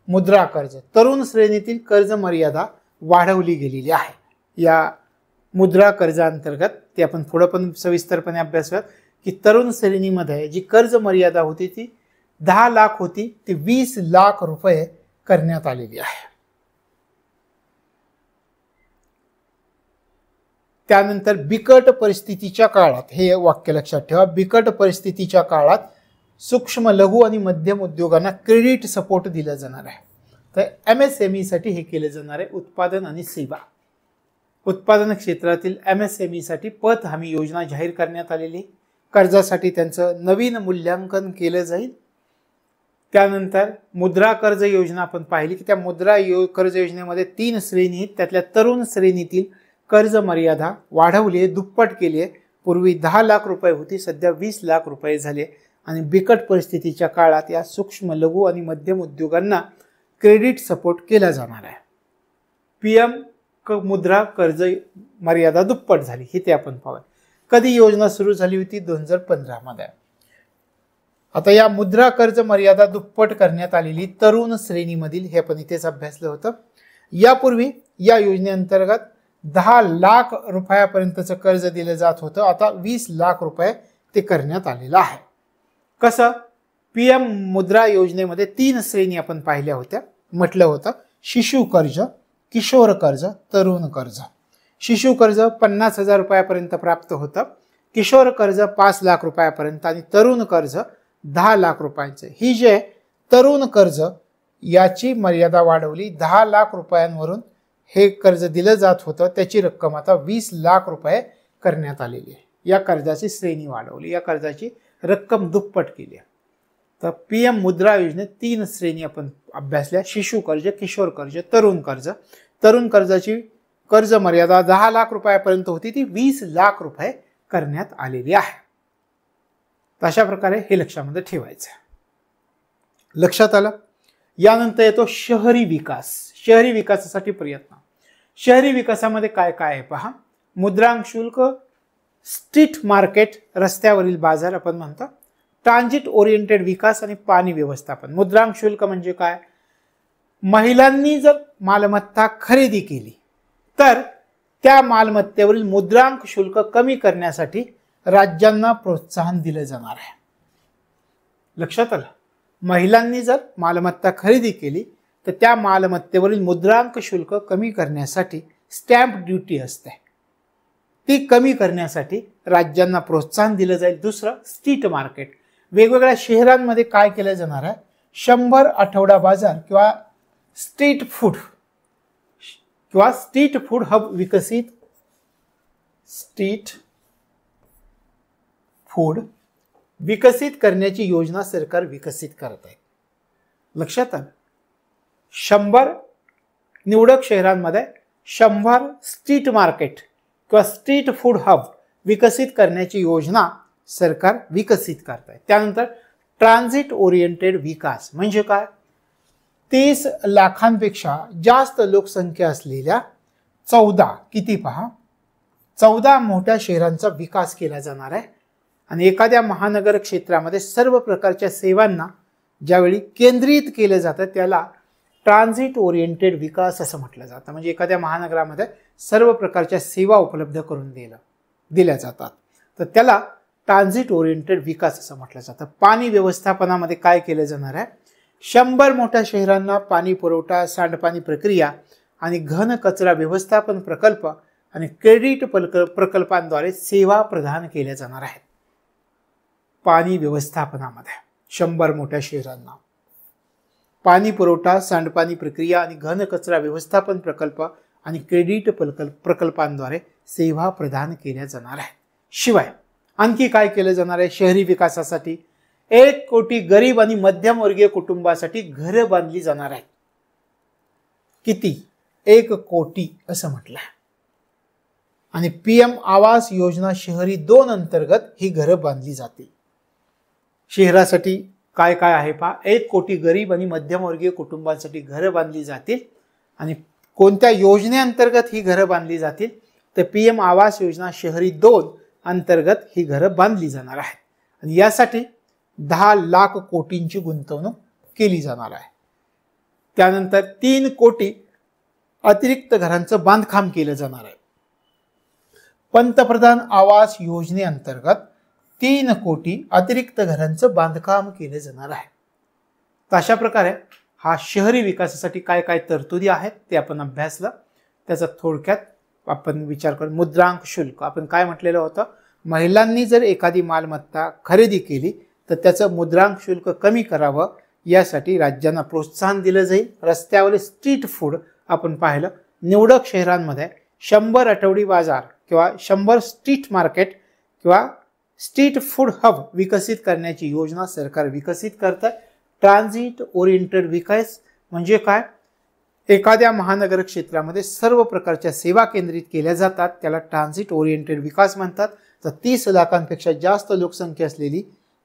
Speaker 1: मुद्रा कर्ज, तरुण श्रेणीतील कर्ज मर्यादा वाढवली गेलेली आहे या मुद्रा कर्जाअंतर्गत. ते आपण पुढे पण सविस्तरपणे अभ्यासूयात की तरुण श्रेणीमध्ये जी कर्ज मर्यादा होती ती 10 लाख होती, ती 20 लाख रुपये करण्यात आलेली आहे. त्यानंतर बिकट परिस्थितीच्या काळात, हे वाक्य लक्षात ठेवा, बिकट परिस्थितीच्या काळात सूक्ष्म, लघु आणि मध्यम उद्योगांना क्रेडिट सपोर्ट दिला जाणार आहे. तर MSME साठी हे केले जाणार आहे. उत्पादन आणि सेवा, उत्पादन क्षेत्रातील MSME साठी पत हमी योजना जाहीर करण्यात आलेली. कर्जासाठी त्यांचं नवीन मूल्यांकन केलं जाईल. त्यानंतर मुद्रा कर्ज योजना आपण पाहिली की त्या मुद्रा कर्ज योजनेमध्ये 3 श्रेणी आहेत. त्यातल्या तरुण श्रेणीतील कर्ज मर्यादा वाढवली आहे, दुप्पट केली आहे. पूर्वी 10 लाख रुपये होती, सध्या 20 लाख रुपये झाले आणि बिकट परिस्थितीच्या काळात या सूक्ष्म, लघु आणि मध्यम उद्योगांना क्रेडिट सपोर्ट केला जाणार आहे. PM मुद्रा कर्ज मर्यादा दुप्पट झाली, हे ते आपण पाहूया. कधी योजना सुरू झाली होती? 2015 मध्ये. आता या मुद्रा कर्ज मर्यादा दुप्पट करण्यात आलेली तरुण श्रेणीमधील, हे आपण इथेच अभ्यासलं होतं. यापूर्वी या योजनेअंतर्गत 10 लाख रुपयापर्यंतचं कर्ज दिलं जात होतं. आता 20 लाख रुपये ते करण्यात आलेलं आहे. कसं? PM मुद्रा योजनेमध्ये 3 श्रेणी आपण पाहिल्या होत्या. म्हटलं होतं शिशु कर्ज, किशोर कर्ज, तरुण कर्ज. शिशु कर्ज 50,000 रुपयापर्यंत प्राप्त होतं, किशोर कर्ज 5 लाख रुपयापर्यंत आणि तरुण कर्ज 10 लाख रुपयांचे. ही जे तरुण कर्ज याची मर्यादा वाढवली. 10 लाख रुपयांवरून हे कर्ज दिलं जात होतं, त्याची रक्कम आता 20 लाख रुपये करण्यात आलेली आहे. या कर्जाची श्रेणी वाढवली, या कर्जाची रक्कम दुप्पट केली आहे. तर PM मुद्रा योजनेत 3 श्रेणी आपण अभ्यासल्या: शिशु कर्ज, किशोर कर्ज, तरुण कर्ज. तरुण कर्जाची कर्ज मर्यादा 10 लाख रुपयापर्यंत होती, ती 20 लाख रुपये करण्यात आलेली आहे. अशा प्रकारे हे लक्षामध्ये ठेवायचं. लक्षात आलं? यानंतर येतो शहरी विकास. शहरी विकासासाठी प्रयत्न. शहरी विकासामध्ये काय काय आहे पहा. मुद्रांक शुल्क, स्ट्रीट मार्केट रस्त्यावरील बाजार आपण म्हणतो, ट्रान्झिट ओरिएंटेड विकास आणि पाणी व्यवस्थापन. मुद्रांक शुल्क म्हणजे काय? महिलांनी जर मालमत्ता खरेदी केली तर त्या मालमत्तेवरील मुद्रांक शुल्क कमी करण्यासाठी राज्यांना प्रोत्साहन दिले जाणार आहे. लक्षात आलं? महिलांनी जर मालमत्ता खरेदी केली तर त्या मालमत्तेवरील मुद्रांक शुल्क कमी करण्यासाठी स्टॅम्प ड्युटी असते, ती कमी करण्यासाठी राज्यांना प्रोत्साहन दिलं जाईल. दुसरं स्ट्रीट मार्केट. वेगवेगळ्या शहरांमध्ये काय केलं जाणार आहे? 100 आठवडा बाजार किंवा स्ट्रीट फूड हब विकसित करण्याची योजना सरकार विकसित करत आहे. लक्षात आलं? 100 निवडक शहरांमध्ये 100 स्ट्रीट मार्केट किंवा स्ट्रीट फूड हब विकसित करण्याची योजना सरकार विकसित करत आहे. त्यानंतर ट्रान्झिट ओरिएंटेड विकास म्हणजे काय? 30 लाखांपेक्षा जास्त लोकसंख्या असलेल्या 14 मोठ्या शहरांचा विकास केला जाणार आहे. आणि एखाद्या महानगर क्षेत्रामध्ये सर्व प्रकारच्या सेवांना ज्यावेळी केंद्रित केलं जातं त्याला ट्रान्झिट ओरिएंटेड विकास असं म्हटलं जातं. म्हणजे एखाद्या महानगरामध्ये सर्व प्रकारच्या सेवा उपलब्ध करून दिल्या जातात तर त्याला ट्रान्झिट ओरिएंटेड विकास असं म्हटलं जातं. पाणी व्यवस्थापनामध्ये काय केलं जाणार आहे? 100 मोठ्या शहरांना पाणी पुरवठा, सांडपाणी प्रक्रिया आणि घन कचरा व्यवस्थापन प्रकल्प आणि क्रेडिट प्रकल्पांद्वारे सेवा प्रदान केल्या जाणार आहेत. पाणी व्यवस्थापनामध्ये 100 मोठ्या शहरांना पाणी पुरवठा, सांडपाणी प्रक्रिया आणि घन कचरा व्यवस्थापन प्रकल्प आणि क्रेडिट प्रकल्पांद्वारे सेवा प्रदान केल्या जाणार आहेत. शिवाय आणखी काय केलं जाणार आहे? शहरी विकासासाठी 1 कोटी गरीब आणि मध्यमवर्गीय कुटुंबासाठी घरं बांधली जाणार आहेत. किती? 1 कोटी असं म्हटलं आहे. आणि PM आवास योजना शहरी 2 अंतर्गत ही घरं बांधली जातील. शहरासाठी काय काय आहे पहा? 1 कोटी गरीब आणि मध्यमवर्गीय कुटुंबांसाठी घरं बांधली जातील. आणि कोणत्या योजनेअंतर्गत ही घरं बांधली जातील? तर PM आवास योजना शहरी 2 अंतर्गत ही घरं बांधली जाणार आहेत. आणि यासाठी 10 लाख कोटींची गुंतवणूक केली जाणार आहे. त्यानंतर 3 कोटी अतिरिक्त घरांचं बांधकाम केलं जाणार आहे. पंतप्रधान आवास योजनेअंतर्गत 3 कोटी अतिरिक्त घरांचं बांधकाम केलं जाणार आहे. तर अशा प्रकारे हा शहरी विकासासाठी काय काय तरतुदी आहेत ते आपण अभ्यासलं. त्याचा थोडक्यात आपण विचार करू. मुद्रांक शुल्क आपण काय म्हटलेलं होतं? महिलांनी जर एखादी मालमत्ता खरेदी केली तर त्याचं मुद्रांक शुल्क कमी करावं यासाठी राज्यांना प्रोत्साहन दिलं जाईल. रस्त्यावरील स्ट्रीट फूड आपण पाहिलं. निवडक शहरांमध्ये 100 आठवडी बाजार किंवा 100 स्ट्रीट मार्केट किंवा स्ट्रीट फूड हब विकसित करण्याची योजना सरकार विकसित करतं. ट्रान्झिट ओरिएंटेड विकास म्हणजे काय? एखाद्या महानगर क्षेत्रामध्ये सर्व प्रकारच्या सेवा केंद्रित केल्या जातात त्याला ट्रान्झिट ओरिएंटेड विकास म्हणतात. तर 30 लाखांपेक्षा जास्त लोकसंख्या असलेली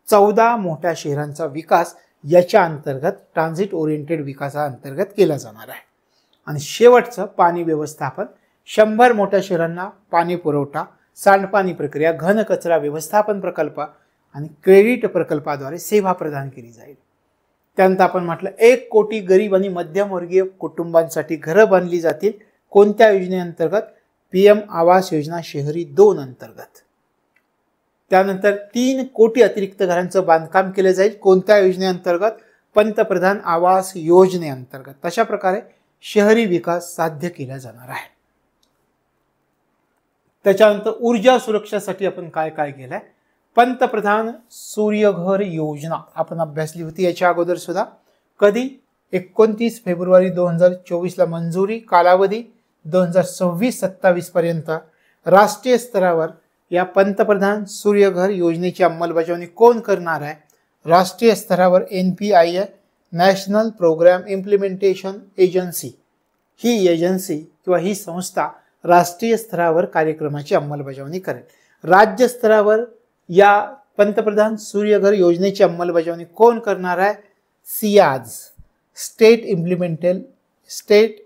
Speaker 1: 14 मोठ्या शहरांचा विकास याच्या अंतर्गत ट्रान्झिट ओरिएंटेड विकासाअंतर्गत केला जाणार आहे. आणि शेवटचं पाणी व्यवस्थापन. 100 मोठ्या शहरांना पाणी पुरवठा, सांडपाणी प्रक्रिया, घन कचरा व्यवस्थापन प्रकल्प आणि क्रेडिट प्रकल्पाद्वारे सेवा प्रदान केली जाईल. त्यानंतर आपण म्हटलं 1 कोटी गरीब आणि मध्यमवर्गीय कुटुंबांसाठी घरं बांधली जातील. कोणत्या योजनेअंतर्गत? PM आवास योजना शहरी 2 अंतर्गत. त्यानंतर 3 कोटी अतिरिक्त घरांचं बांधकाम केलं जाईल. कोणत्या योजनेअंतर्गत? पंतप्रधान आवास योजनेअंतर्गत. तशा प्रकारे शहरी विकास साध्य केला जाणार आहे. त्याच्यानंतर ऊर्जा सुरक्षासाठी आपण काय काय केलंय? पंतप्रधान सूर्यघर योजना आपण अभ्यासली होती याच्या अगोदर सुद्धा. कधी? 29 फेब्रुवारी 2024 ला मंजुरी. कालावधी 2026-27 पर्यंत. राष्ट्रीय स्तरावर या पंतप्रधान सूर्यघर योजनेची अंमलबजावणी कोण करणार आहे? राष्ट्रीय स्तरावर NPIA national program implementation agency ही एजन्सी किंवा ही संस्था राष्ट्रीय स्तरावर कार्यक्रमाची अंमलबजावणी करेल. राज्य स्तरावर या पंतप्रधान सूर्यघर योजनेची अंमलबजावणी कोण करणार आहे? सियाज स्टेट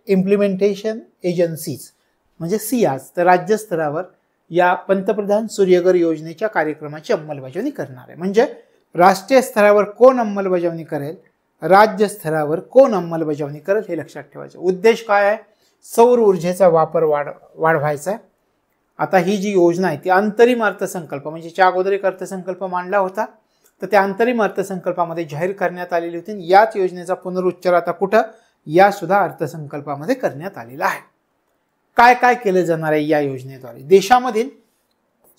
Speaker 1: इम्प्लिमेंटेशन एजन्सीज म्हणजे सियाज. तर राज्य स्तरावर या पंतप्रधान सूर्यघर योजनेच्या कार्यक्रमाची अंमलबजावणी करणार आहे. म्हणजे राष्ट्रीय स्तरावर कोण अंमलबजावणी करेल, राज्य स्तरावर कोण अंमलबजावणी करेल हे लक्षात ठेवायचं. उद्देश काय आहे? सौर ऊर्जेचा वापर वाढवायचा आहे. आता ही जी योजना आहे ती अंतरिम अर्थसंकल्प म्हणजे त्या अगोदर एक अर्थसंकल्प मांडला होता, तर त्या अंतरिम अर्थसंकल्पामध्ये जाहीर करण्यात आलेली होती. याच योजनेचा पुनरुच्चार आता कुठं? या सुद्धा अर्थसंकल्पामध्ये करण्यात आलेला आहे. काय काय केलं जाणार आहे या योजनेद्वारे? देशामधील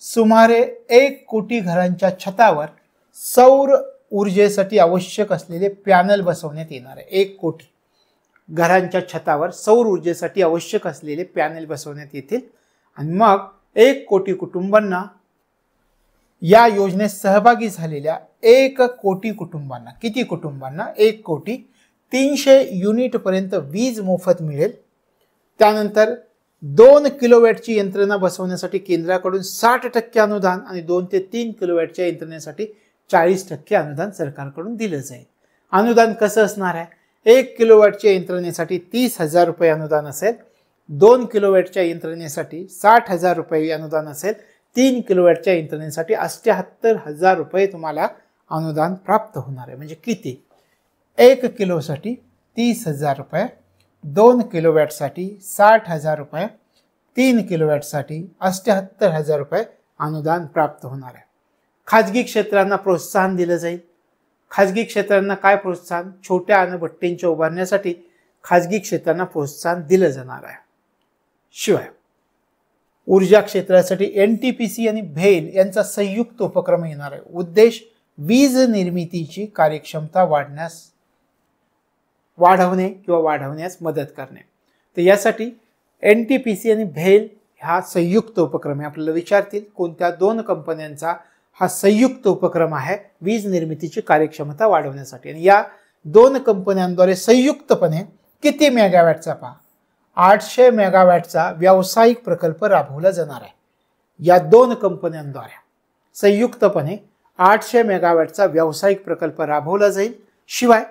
Speaker 1: सुमारे 1 कोटी घरांच्या छतावर सौर ऊर्जेसाठी आवश्यक असलेले पॅनल बसवण्यात येणार आहे. 1 कोटी घरांच्या छतावर सौर ऊर्जेसाठी आवश्यक असलेले पॅनल बसवण्यात येतील आणि मग 1 कोटी कुटुंबांना, या योजनेत सहभागी झालेल्या 1 कोटी कुटुंबांना, किती कुटुंबांना? 1 कोटी 300 युनिट पर्यंत वीज मोफत मिळेल. त्यानंतर 2 किलोवॅटची यंत्रणा बसवण्यासाठी केंद्राकडून 60% अनुदान आणि 2 ते 3 किलोवॅटच्या यंत्रणेसाठी 40% अनुदान सरकारकडून दिलं जाईल. अनुदान कसं असणार आहे? 1 किलोवॅटच्या यंत्रणेसाठी 30,000 रुपये अनुदान असेल, 2 किलोवॅटच्या यंत्रणेसाठी 60,000 रुपये अनुदान असेल, 3 किलोवॅटच्या यंत्रणेसाठी 78,000 रुपये तुम्हाला अनुदान प्राप्त होणार आहे. म्हणजे किती? 1 किलोसाठी 30,000 रुपये, 2 किलोवॅटसाठी 60,000 रुपये, 3 किलोवॅटसाठी 78,000 रुपये अनुदान प्राप्त होणार आहे. खाजगी क्षेत्रांना प्रोत्साहन दिलं जाईल. खाजगी क्षेत्रांना काय प्रोत्साहन? छोट्या अणुभट्टींच्या उभारण्यासाठी खाजगी क्षेत्रांना प्रोत्साहन दिलं जाणार आहे. शिवाय ऊर्जा क्षेत्रासाठी NTPC आणि भेल यांचा संयुक्त उपक्रम येणार आहे. उद्देश वीज निर्मितीची कार्यक्षमता वाढवण्यास मदत करणे. तर यासाठी NTPC आणि भेल हा संयुक्त उपक्रम आहे. आपल्याला विचारतील कोणत्या 2 कंपन्यांचा हा संयुक्त उपक्रम आहे वीज निर्मितीची कार्यक्षमता वाढवण्यासाठी. आणि या 2 कंपन्यांद्वारे संयुक्तपणे किती मेगावॅटचा? 800 मेगावॅटचा व्यावसायिक प्रकल्प राबवला जाणार आहे. या 2 कंपन्यांद्वारे संयुक्तपणे 800 मेगावॅटचा व्यावसायिक प्रकल्प राबवला जाईल. शिवाय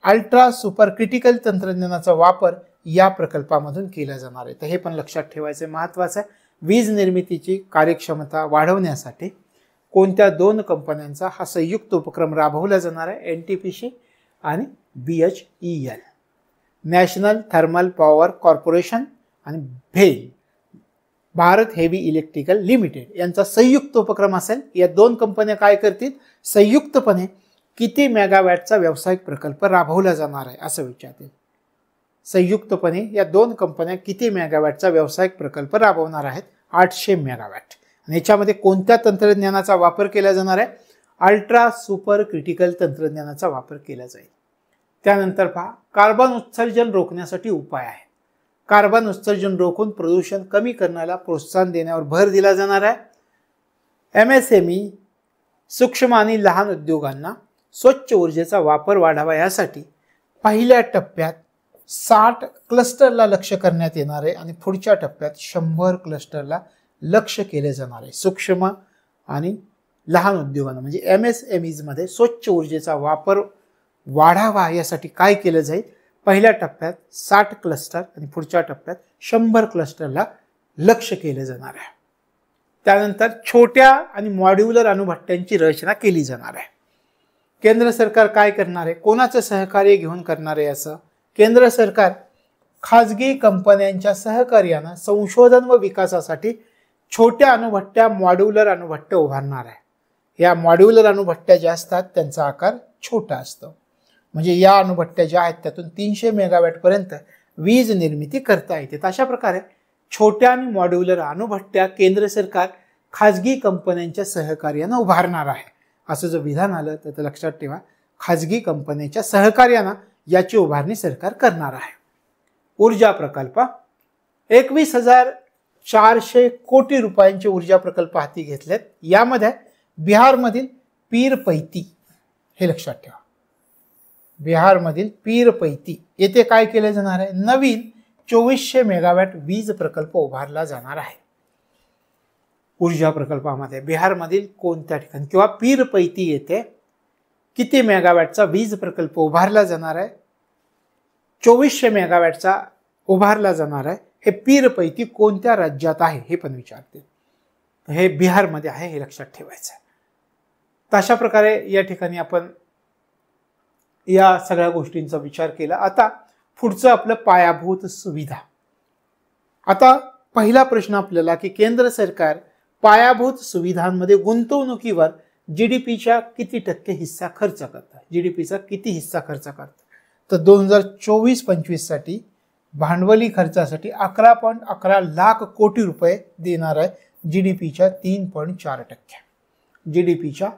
Speaker 1: अल्ट्रा सुपर क्रिटिकल तंत्रज्ञानाचा वापर या प्रकल्पामधून केला जाणार आहे. तर हे पण लक्षात ठेवायचे महत्त्वाचं आहे. वीज निर्मितीची कार्यक्षमता वाढवण्यासाठी कोणत्या 2 कंपन्यांचा हा संयुक्त उपक्रम राबवला जाणार आहे? NTPC आणि BHEL, national thermal power corporation आणि भेल, भारत हेवी इलेक्ट्रिकल लिमिटेड यांचा संयुक्त उपक्रम असेल. या 2 कंपन्या काय करतील? संयुक्तपणे किती मेगावॅटचा व्यावसायिक प्रकल्प राबवला जाणार आहे असं विचारतील. संयुक्तपणे या 2 कंपन्या किती मेगावॅटचा व्यावसायिक प्रकल्प राबवणार आहेत? 800 मेगावॅट. आणि याच्यामध्ये कोणत्या तंत्रज्ञानाचा वापर केला जाणार आहे? अल्ट्रा सुपर क्रिटिकल तंत्रज्ञानाचा वापर केला जाईल. त्यानंतर पहा, कार्बन उत्सर्जन रोखण्यासाठी उपाय आहे. कार्बन उत्सर्जन रोखून प्रदूषण कमी करण्याला प्रोत्साहन देण्यावर भर दिला जाणार आहे. MSME, सूक्ष्म आणि लहान उद्योगांना स्वच्छ ऊर्जेचा वापर वाढावा यासाठी पहिल्या टप्प्यात 60 क्लस्टरला लक्ष्य करण्यात येणार आहे आणि पुढच्या टप्प्यात 100 क्लस्टरला लक्ष्य केले जाणार आहे. सूक्ष्म आणि लहान उद्योगांना म्हणजे MSMEs मध्ये स्वच्छ ऊर्जेचा वापर वाढावा यासाठी काय केलं जाईल? पहिल्या टप्प्यात 60 क्लस्टर आणि पुढच्या टप्प्यात 100 क्लस्टरला लक्ष्य केले जाणार आहे. त्यानंतर छोट्या आणि मॉड्यूलर अणुभट्ट्यांची रचना केली जाणार आहे. केंद्र सरकार काय करणार आहे? कोणाचं सहकार्य घेऊन करणार आहे? असं केंद्र सरकार खाजगी कंपन्यांच्या सहकार्यानं संशोधन व विकासासाठी छोट्या अणुभट्ट्या, मॉड्यूलर अणुभट्ट्या उभारणार आहे. या मॉड्यूलर अणुभट्ट्या ज्या असतात त्यांचा आकार छोटा असतो. म्हणजे या अणुभट्ट्या ज्या आहेत त्यातून 300 मेगावॅटपर्यंत वीज निर्मिती करता येते. अशा प्रकारे छोट्या आणि मॉड्यूलर अणुभट्ट्या केंद्र सरकार खाजगी कंपन्यांच्या सहकार्यानं उभारणार आहे. असं जर विधान आलं तर लक्षात ठेवा, खाजगी कंपन्यांच्या सहकार्यानं याची उभारणी सरकार करणार आहे. ऊर्जा प्रकल्प 21,400 कोटी रुपयांचे ऊर्जा प्रकल्प हाती घेतलेत. यामध्ये बिहारमधील पीरपैती, हे लक्षात ठेवा, बिहारमधील पीरपैती येथे काय केले जाणार आहे? नवीन 2400 मेगावॅट वीज प्रकल्प उभारला जाणार आहे. ऊर्जा प्रकल्पामध्ये बिहारमधील कोणत्या ठिकाणी किंवा पीरपैती येथे किती मेगावॅटचा वीज प्रकल्प उभारला जाणार आहे? 2400 मेगावॅटचा उभारला जाणार आहे. हे पीरपैकी कोणत्या राज्यात आहे हे पण विचारते. हे बिहारमध्ये आहे, हे लक्षात ठेवायचं आहे. तर अशा प्रकारे या ठिकाणी आपण या सगळ्या गोष्टींचा विचार केला. आता पुढचं आपलं पायाभूत सुविधा. आता पहिला प्रश्न आपल्याला की केंद्र सरकार पायाभूत सुविधांमध्ये गुंतवणुकीवर जीडीपीच्या किती टक्के हिस्सा खर्च करतं, जीडीपीचा किती हिस्सा खर्च करतं. तर 2024-25 साठी भांडवली खर्चासाठी 11.11 लाख कोटी रुपये देणार आहे. जीडीपीच्या 3.4%, जीडीपीच्या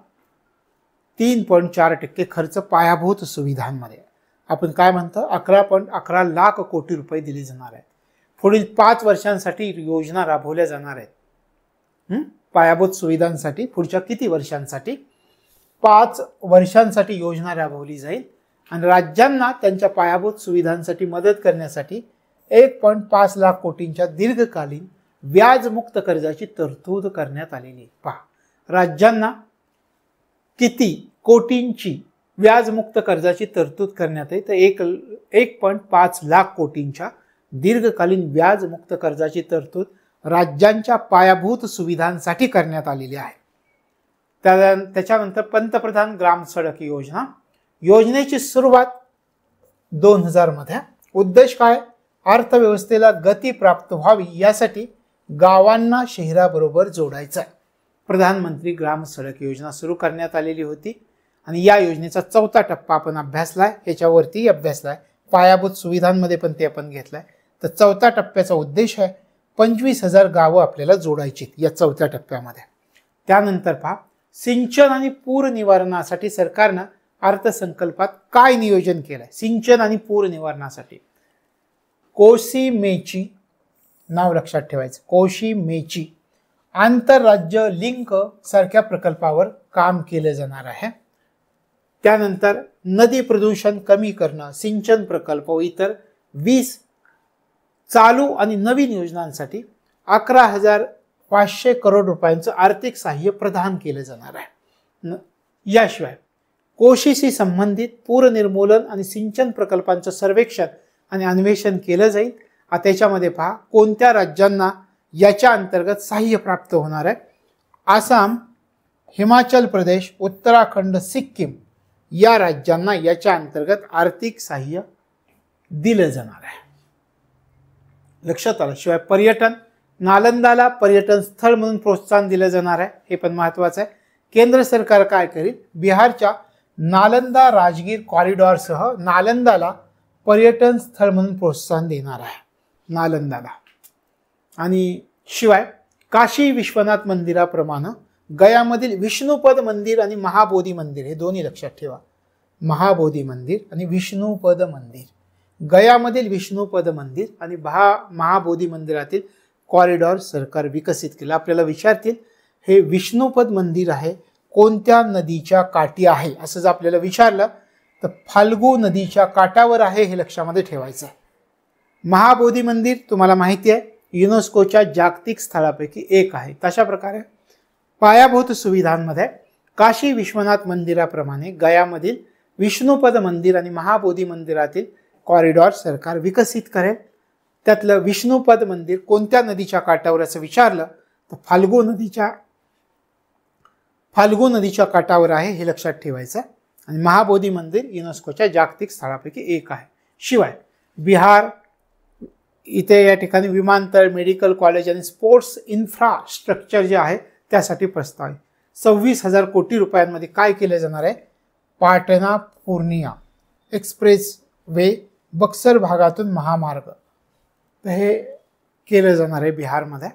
Speaker 1: 3.4% खर्च पायाभूत सुविधांमध्ये. आपण काय म्हणतो, 11.11 लाख कोटी रुपये दिले जाणार आहेत. पुढील 5 वर्षांसाठी योजना राबवल्या जाणार आहेत. पायाभूत सुविधांसाठी पुढच्या किती वर्षांसाठी, 5 वर्षांसाठी योजना राबवली जाईल आणि राज्यांना त्यांच्या पायाभूत सुविधांसाठी मदत करण्यासाठी 1.5 लाख कोटींच्या दीर्घकालीन व्याजमुक्त कर्जाची तरतूद करण्यात आलेली. पहा, राज्यांना किती कोटींची व्याजमुक्त कर्जाची तरतूद करण्यात येईल, तर 1.5 लाख कोटींच्या दीर्घकालीन व्याजमुक्त कर्जाची तरतूद राज्यांच्या पायाभूत सुविधांसाठी करण्यात आलेली आहे. त्याच्यानंतर पंतप्रधान ग्राम सडक योजना, योजनेची सुरुवात 2000 मध्ये. उद्देश काय, अर्थव्यवस्थेला गती प्राप्त व्हावी यासाठी गावांना शहराबरोबर जोडायचं आहे. प्रधानमंत्री ग्राम सडक योजना सुरू करण्यात आलेली होती आणि या योजनेचा 4था टप्पा आपण अभ्यासलाय, याच्यावरती अभ्यासलाय, पायाभूत सुविधांमध्ये पण ते आपण घेतलाय. तर 4थ्या टप्प्याचा उद्देश आहे 25,000 गावं आपल्याला जोडायची या 4थ्या टप्प्यामध्ये. त्यानंतर पहा, सिंचन आणि पूर निवारणासाठी सरकारनं अर्थसंकल्पात काय नियोजन केलंय. सिंचन आणि पूर निवारणासाठी कोसी मेची, नाव लक्षात ठेवायचं, कोसी मेची आंतरराज्य लिंक सारख्या प्रकल्पावर काम केलं जाणार आहे. त्यानंतर नदी प्रदूषण कमी करणं, सिंचन प्रकल्प व इतर 20 चालू आणि नवीन योजनांसाठी 11,500 करोड रुपयांचं आर्थिक सहाय्य प्रदान केलं जाणार आहे. याशिवाय कोशीशी संबंधित पूर निर्मूलन आणि सिंचन प्रकल्पांचं सर्वेक्षण आणि अन्वेषण केलं जाईल. त्याच्यामध्ये पहा कोणत्या राज्यांना याच्या अंतर्गत सहाय्य प्राप्त होणार आहे. आसाम, हिमाचल प्रदेश, उत्तराखंड, सिक्कीम या राज्यांना याच्या अंतर्गत आर्थिक सहाय्य दिलं जाणार आहे. लक्षात आलं. शिवाय पर्यटन, नालंदाला पर्यटन स्थळ म्हणून प्रोत्साहन दिलं जाणार आहे, हे पण महत्वाचं आहे. केंद्र सरकार काय करेल, बिहारच्या नालंदा राजगीर कॉरिडॉरसह नालंदाला पर्यटन स्थळ म्हणून प्रोत्साहन देणार आहे, नालंदाला. आणि शिवाय काशी विश्वनाथ मंदिराप्रमाणे गयामधील विष्णुपद मंदिर आणि महाबोधी मंदिर, हे दोन्ही लक्षात ठेवा, महाबोधी मंदिर आणि विष्णुपद मंदिर, गयामधील विष्णुपद मंदिर आणि महाबोधी मंदिरातील कॉरिडॉर सरकार विकसित केला. आपल्याला विचारतील हे विष्णुपद मंदिर आहे कोणत्या नदीच्या काठी आहे, असं जर आपल्याला विचारलं तर फाल्गू नदीच्या काठावर आहे, हे लक्षामध्ये ठेवायचं. महाबोधी मंदिर तुम्हाला माहिती आहे युनेस्कोच्या जागतिक स्थळापैकी एक आहे. तशा प्रकारे पायाभूत सुविधांमध्ये काशी विश्वनाथ मंदिराप्रमाणे गयामधील विष्णुपद मंदिर आणि महाबोधी मंदिरातील कॉरिडॉर सरकार विकसित करेल. त्यातलं विष्णुपद मंदिर कोणत्या नदीच्या काठावर असं विचारलं तर फाल्गू नदीच्या काठावर आहे, हे लक्षात ठेवायचं. आणि महाबोधी मंदिर युनेस्कोच्या जागतिक स्थळापैकी एक आहे. शिवाय बिहार इथे या ठिकाणी विमानतळ, मेडिकल कॉलेज आणि स्पोर्ट्स इन्फ्रास्ट्रक्चर जे आहे त्यासाठी प्रस्ताव आहे. 26,000 कोटी रुपयांमध्ये काय केलं जाणार आहे, पाटणा पूर्णिया एक्सप्रेस वे बक्सर भागातून महामार्ग, तर हे केलं जाणार आहे बिहारमध्ये.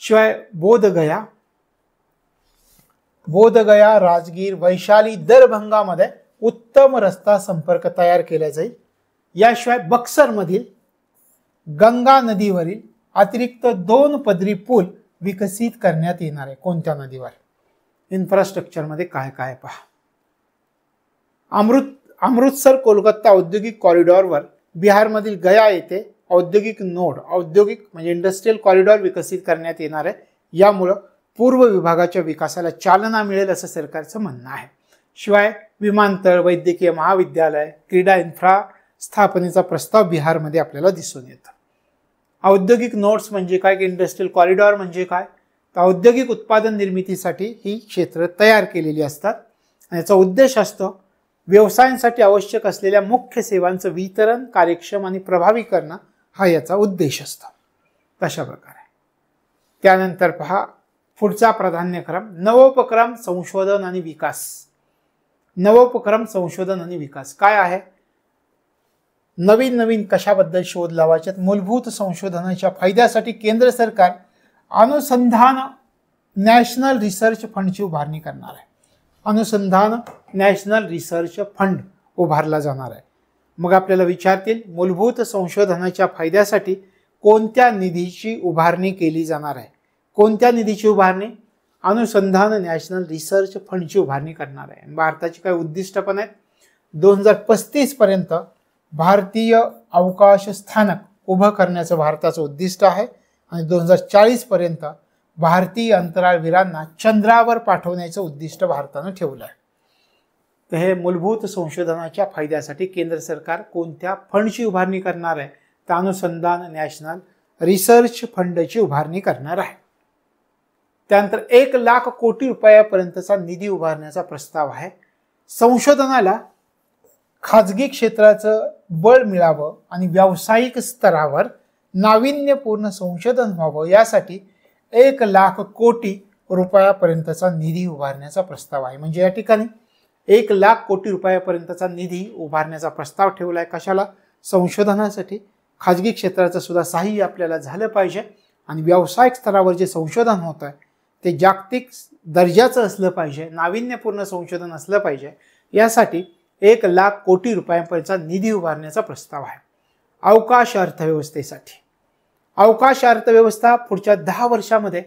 Speaker 1: शिवाय बोधगया, राजगीर, वैशाली, दरभंगामध्ये उत्तम रस्ता संपर्क तयार केला जाईल. याशिवाय बक्सरमधील गंगा नदीवरील अतिरिक्त 2 पदरी पूल विकसित करण्यात येणार आहे. कोणत्या नदीवर, इन्फ्रास्ट्रक्चरमध्ये काय काय पहा. अमृतसर कोलकाता औद्योगिक कॉरिडॉरवर बिहारमधील गया येथे औद्योगिक नोड, औद्योगिक म्हणजे इंडस्ट्रियल कॉरिडॉर विकसित करण्यात येणार आहे. यामुळं पूर्व विभागाच्या विकासाला चालना मिळेल असं सरकारचं म्हणणं आहे. शिवाय विमानतळ, वैद्यकीय महाविद्यालय, क्रीडा इन्फ्रा स्थापनेचा प्रस्ताव बिहारमध्ये आपल्याला दिसून येतो. औद्योगिक नोड्स म्हणजे काय, इंडस्ट्रियल कॉरिडॉर म्हणजे काय, तर औद्योगिक उत्पादन निर्मितीसाठी ही क्षेत्र तयार केलेली असतात आणि याचा उद्देश असतो व्यवसायांसाठी आवश्यक असलेल्या मुख्य सेवांचं वितरण कार्यक्षम आणि प्रभावी करणं, हा याचा उद्देश असतो. तशा प्रकारे त्यानंतर पहा पुढचा प्राधान्यक्रम नवोपक्रम संशोधन आणि विकास. नवोपक्रम संशोधन आणि विकास काय आहे? नवीन नवीन कशाबद्दल शोध लावायचे? मूलभूत संशोधनाच्या फायद्यासाठी केंद्र सरकार अनुसंधान नॅशनल रिसर्च फंडची उभारणी करणार आहे. अनुसंधान नॅशनल रिसर्च फंड उभारला जाणार आहे. मग आपल्याला विचारतील मूलभूत संशोधनाच्या फायद्यासाठी कोणत्या निधीची उभारणी केली जाणार आहे? कोणत्या निधीची उभारणी? अनुसंधान नॅशनल रिसर्च फंडची उभारणी करणार आहे. भारताची काही उद्दिष्ट पण आहेत. 2035 पर्यंत भारतीय अवकाश स्थानक उभं करण्याचं भारताचं उद्दिष्ट आहे आणि 2040 पर्यंत भारतीय अंतराळवीरांना चंद्रावर पाठवण्याचं उद्दिष्ट भारतानं ठेवलं आहे. तर हे मूलभूत संशोधनाच्या फायद्यासाठी केंद्र सरकार कोणत्या फंडची उभारणी करणार आहे? तर अनुसंधान नॅशनल रिसर्च फंडची उभारणी करणार आहे. त्यानंतर 1 लाख कोटी रुपयापर्यंतचा निधी उभारण्याचा प्रस्ताव आहे. संशोधनाला खाजगी क्षेत्राचं बळ मिळावं आणि व्यावसायिक स्तरावर नाविन्यपूर्ण संशोधन व्हावं यासाठी 1 लाख कोटी रुपयापर्यंतचा निधी उभारण्याचा प्रस्ताव आहे. म्हणजे या ठिकाणी 1 लाख कोटी रुपयापर्यंतचा निधी उभारण्याचा प्रस्ताव ठेवला आहे. कशाला? संशोधनासाठी. खाजगी क्षेत्राचं सुद्धा सहाय्य आपल्याला झालं पाहिजे आणि व्यावसायिक स्तरावर जे संशोधन होत आहे ते जागतिक दर्जाचं असलं पाहिजे, नाविन्यपूर्ण संशोधन असलं पाहिजे. यासाठी 1 लाख कोटी रुपयांपर्यंतचा निधी उभारण्याचा प्रस्ताव आहे. अवकाश अर्थव्यवस्थेसाठी अवकाश अर्थव्यवस्था पुढच्या 10 वर्षामध्ये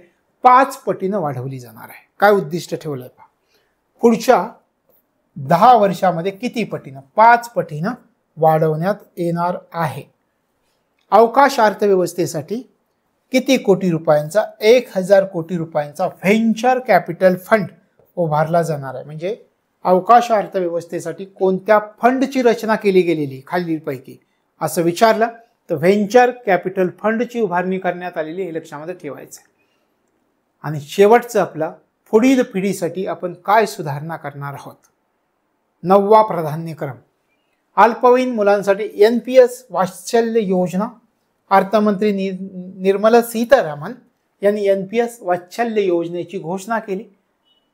Speaker 1: 5 पटीनं वाढवली जाणार आहे. काय उद्दिष्ट ठेवलंय पहा? पुढच्या 10 वर्षामध्ये किती पटीनं? 5 पटीनं वाढवण्यात येणार आहे. अवकाश अर्थव्यवस्थेसाठी किती कोटी रुपयांचा? 1000 कोटी रुपयांचा व्हेंचर कॅपिटल फंड उभारला जाणार आहे. म्हणजे अवकाश अर्थव्यवस्थेसाठी कोणत्या फंडची रचना केली गेलेली खालीलपैकी असं विचारलं तर व्हेंचर कॅपिटल फंडची उभारणी करण्यात आलेली हे लक्षामध्ये ठेवायचं आहे. आणि शेवटचं आपला पुढील पिढीसाठी आपण काय सुधारणा करणार आहोत? 9वा प्राधान्यक्रम अल्पवयीन मुलांसाठी NPS वात्सल्य योजना. अर्थमंत्री निर्मला सीतारामन यांनी NPS वात्सल्य योजनेची घोषणा केली.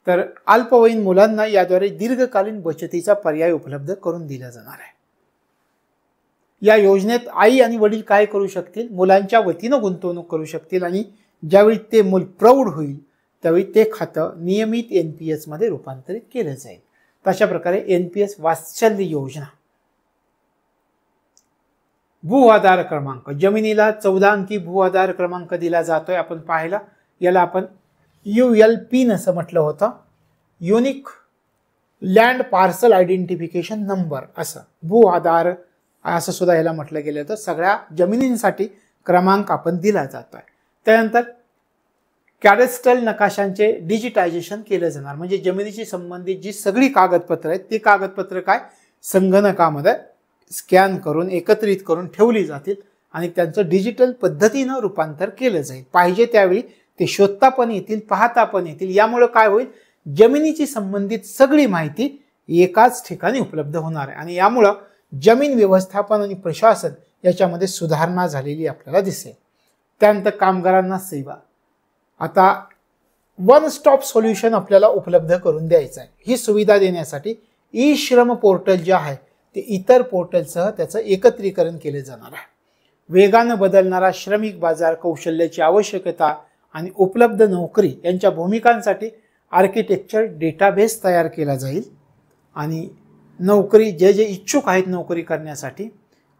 Speaker 1: तर अल्पवयीन मुलांना याद्वारे दीर्घकालीन बचतीचा पर्याय उपलब्ध करून दिला जाणार आहे. या योजनेत आई आणि वडील काय करू शकतील? मुलांच्या वतीनं गुंतवणूक करू शकतील आणि ज्यावेळी ते मूल प्रौढ होईल त्यावेळी ते खातं नियमित NPS मध्ये रूपांतरित केलं जाईल. तशा प्रकारे NPS वात्सल्य योजना. भू आधार क्रमांक जमिनीला 14 अंकी भू आधार क्रमांक दिला जातोय. आपण पाहिला याला आपण ULP असं म्हटलं होतं, unique land parcel identification number असं भू आधार असं सुद्धा याला म्हटलं गेलं होतं. सगळ्या जमिनींसाठी क्रमांक आपण दिला जातोय. त्यानंतर कॅडेस्ट्रल नकाशांचे डिजिटायझेशन केलं जाणार. म्हणजे जमिनीशी संबंधित जी सगळी कागदपत्र आहेत ती कागदपत्र काय संगणकामध्ये स्कॅन करून एकत्रित करून ठेवली जातील आणि त्यांचं डिजिटल पद्धतीनं रूपांतर केलं जाईल. पाहिजे त्यावेळी ते शोधता पण येतील, पाहता पण येतील. यामुळे काय होईल? जमिनीची संबंधित सगळी माहिती एकाच ठिकाणी उपलब्ध होणार आहे आणि यामुळं जमीन व्यवस्थापन आणि प्रशासन याच्यामध्ये सुधारणा झालेली आपल्याला दिसेल. त्यानंतर कामगारांना सेवा. आता वन स्टॉप सोल्युशन आपल्याला उपलब्ध करून द्यायचं आहे. ही सुविधा देण्यासाठी ई-श्रम पोर्टल जे आहे ते इतर पोर्टलसह त्याचं एकत्रीकरण केले जाणार आहे. वेगानं बदलणारा श्रमिक बाजार, कौशल्याची आवश्यकता आणि उपलब्ध नोकरी यांच्या भूमिकांसाठी आर्किटेक्चर डेटाबेस तयार केला जाईल आणि नोकरी जे जे इच्छुक आहेत नोकरी करण्यासाठी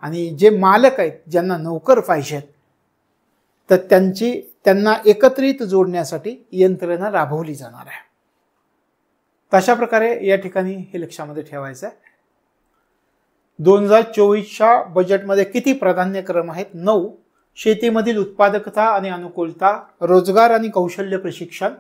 Speaker 1: आणि जे मालक आहेत ज्यांना नोकर पाहिजेत तर त्यांना एकत्रित जोडण्यासाठी यंत्रणा राबवली जाणार आहे. तशा प्रकारे या ठिकाणी हे लक्षामध्ये ठेवायचं आहे. 2024च्या बजेटमध्ये किती प्राधान्यक्रम आहेत? 9. शेतीमधील उत्पादकता आणि अनुकूलता, रोजगार आणि कौशल्य प्रशिक्षण,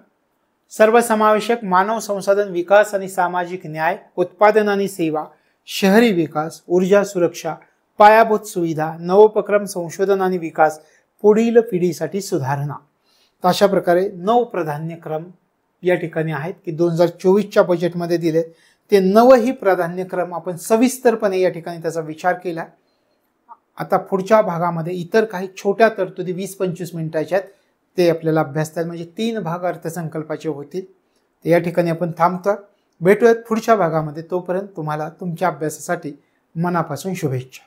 Speaker 1: सर्वसमावेशक मानव संसाधन विकास आणि सामाजिक न्याय, उत्पादन आणि सेवा, शहरी विकास, ऊर्जा सुरक्षा, पायाभूत सुविधा, नवोपक्रम, संशोधन आणि विकास, पुढील पिढीसाठी सुधारणा. तर अशा प्रकारे 9 प्राधान्यक्रम या ठिकाणी आहेत की 2024च्या बजेटमध्ये दिले. ते 9ही प्राधान्यक्रम आपण सविस्तरपणे या ठिकाणी त्याचा विचार केला. आता पुढच्या भागामध्ये इतर काही छोट्या तरतुदी 20-25 मिनिटाच्या आहेत, ते आपल्याला अभ्यासतात. म्हणजे 3 भाग अर्थसंकल्पाचे होतील. तर या ठिकाणी आपण थांबतो. भेटूयात पुढच्या भागामध्ये. तोपर्यंत तुम्हाला तुमच्या अभ्यासासाठी मनापासून शुभेच्छा.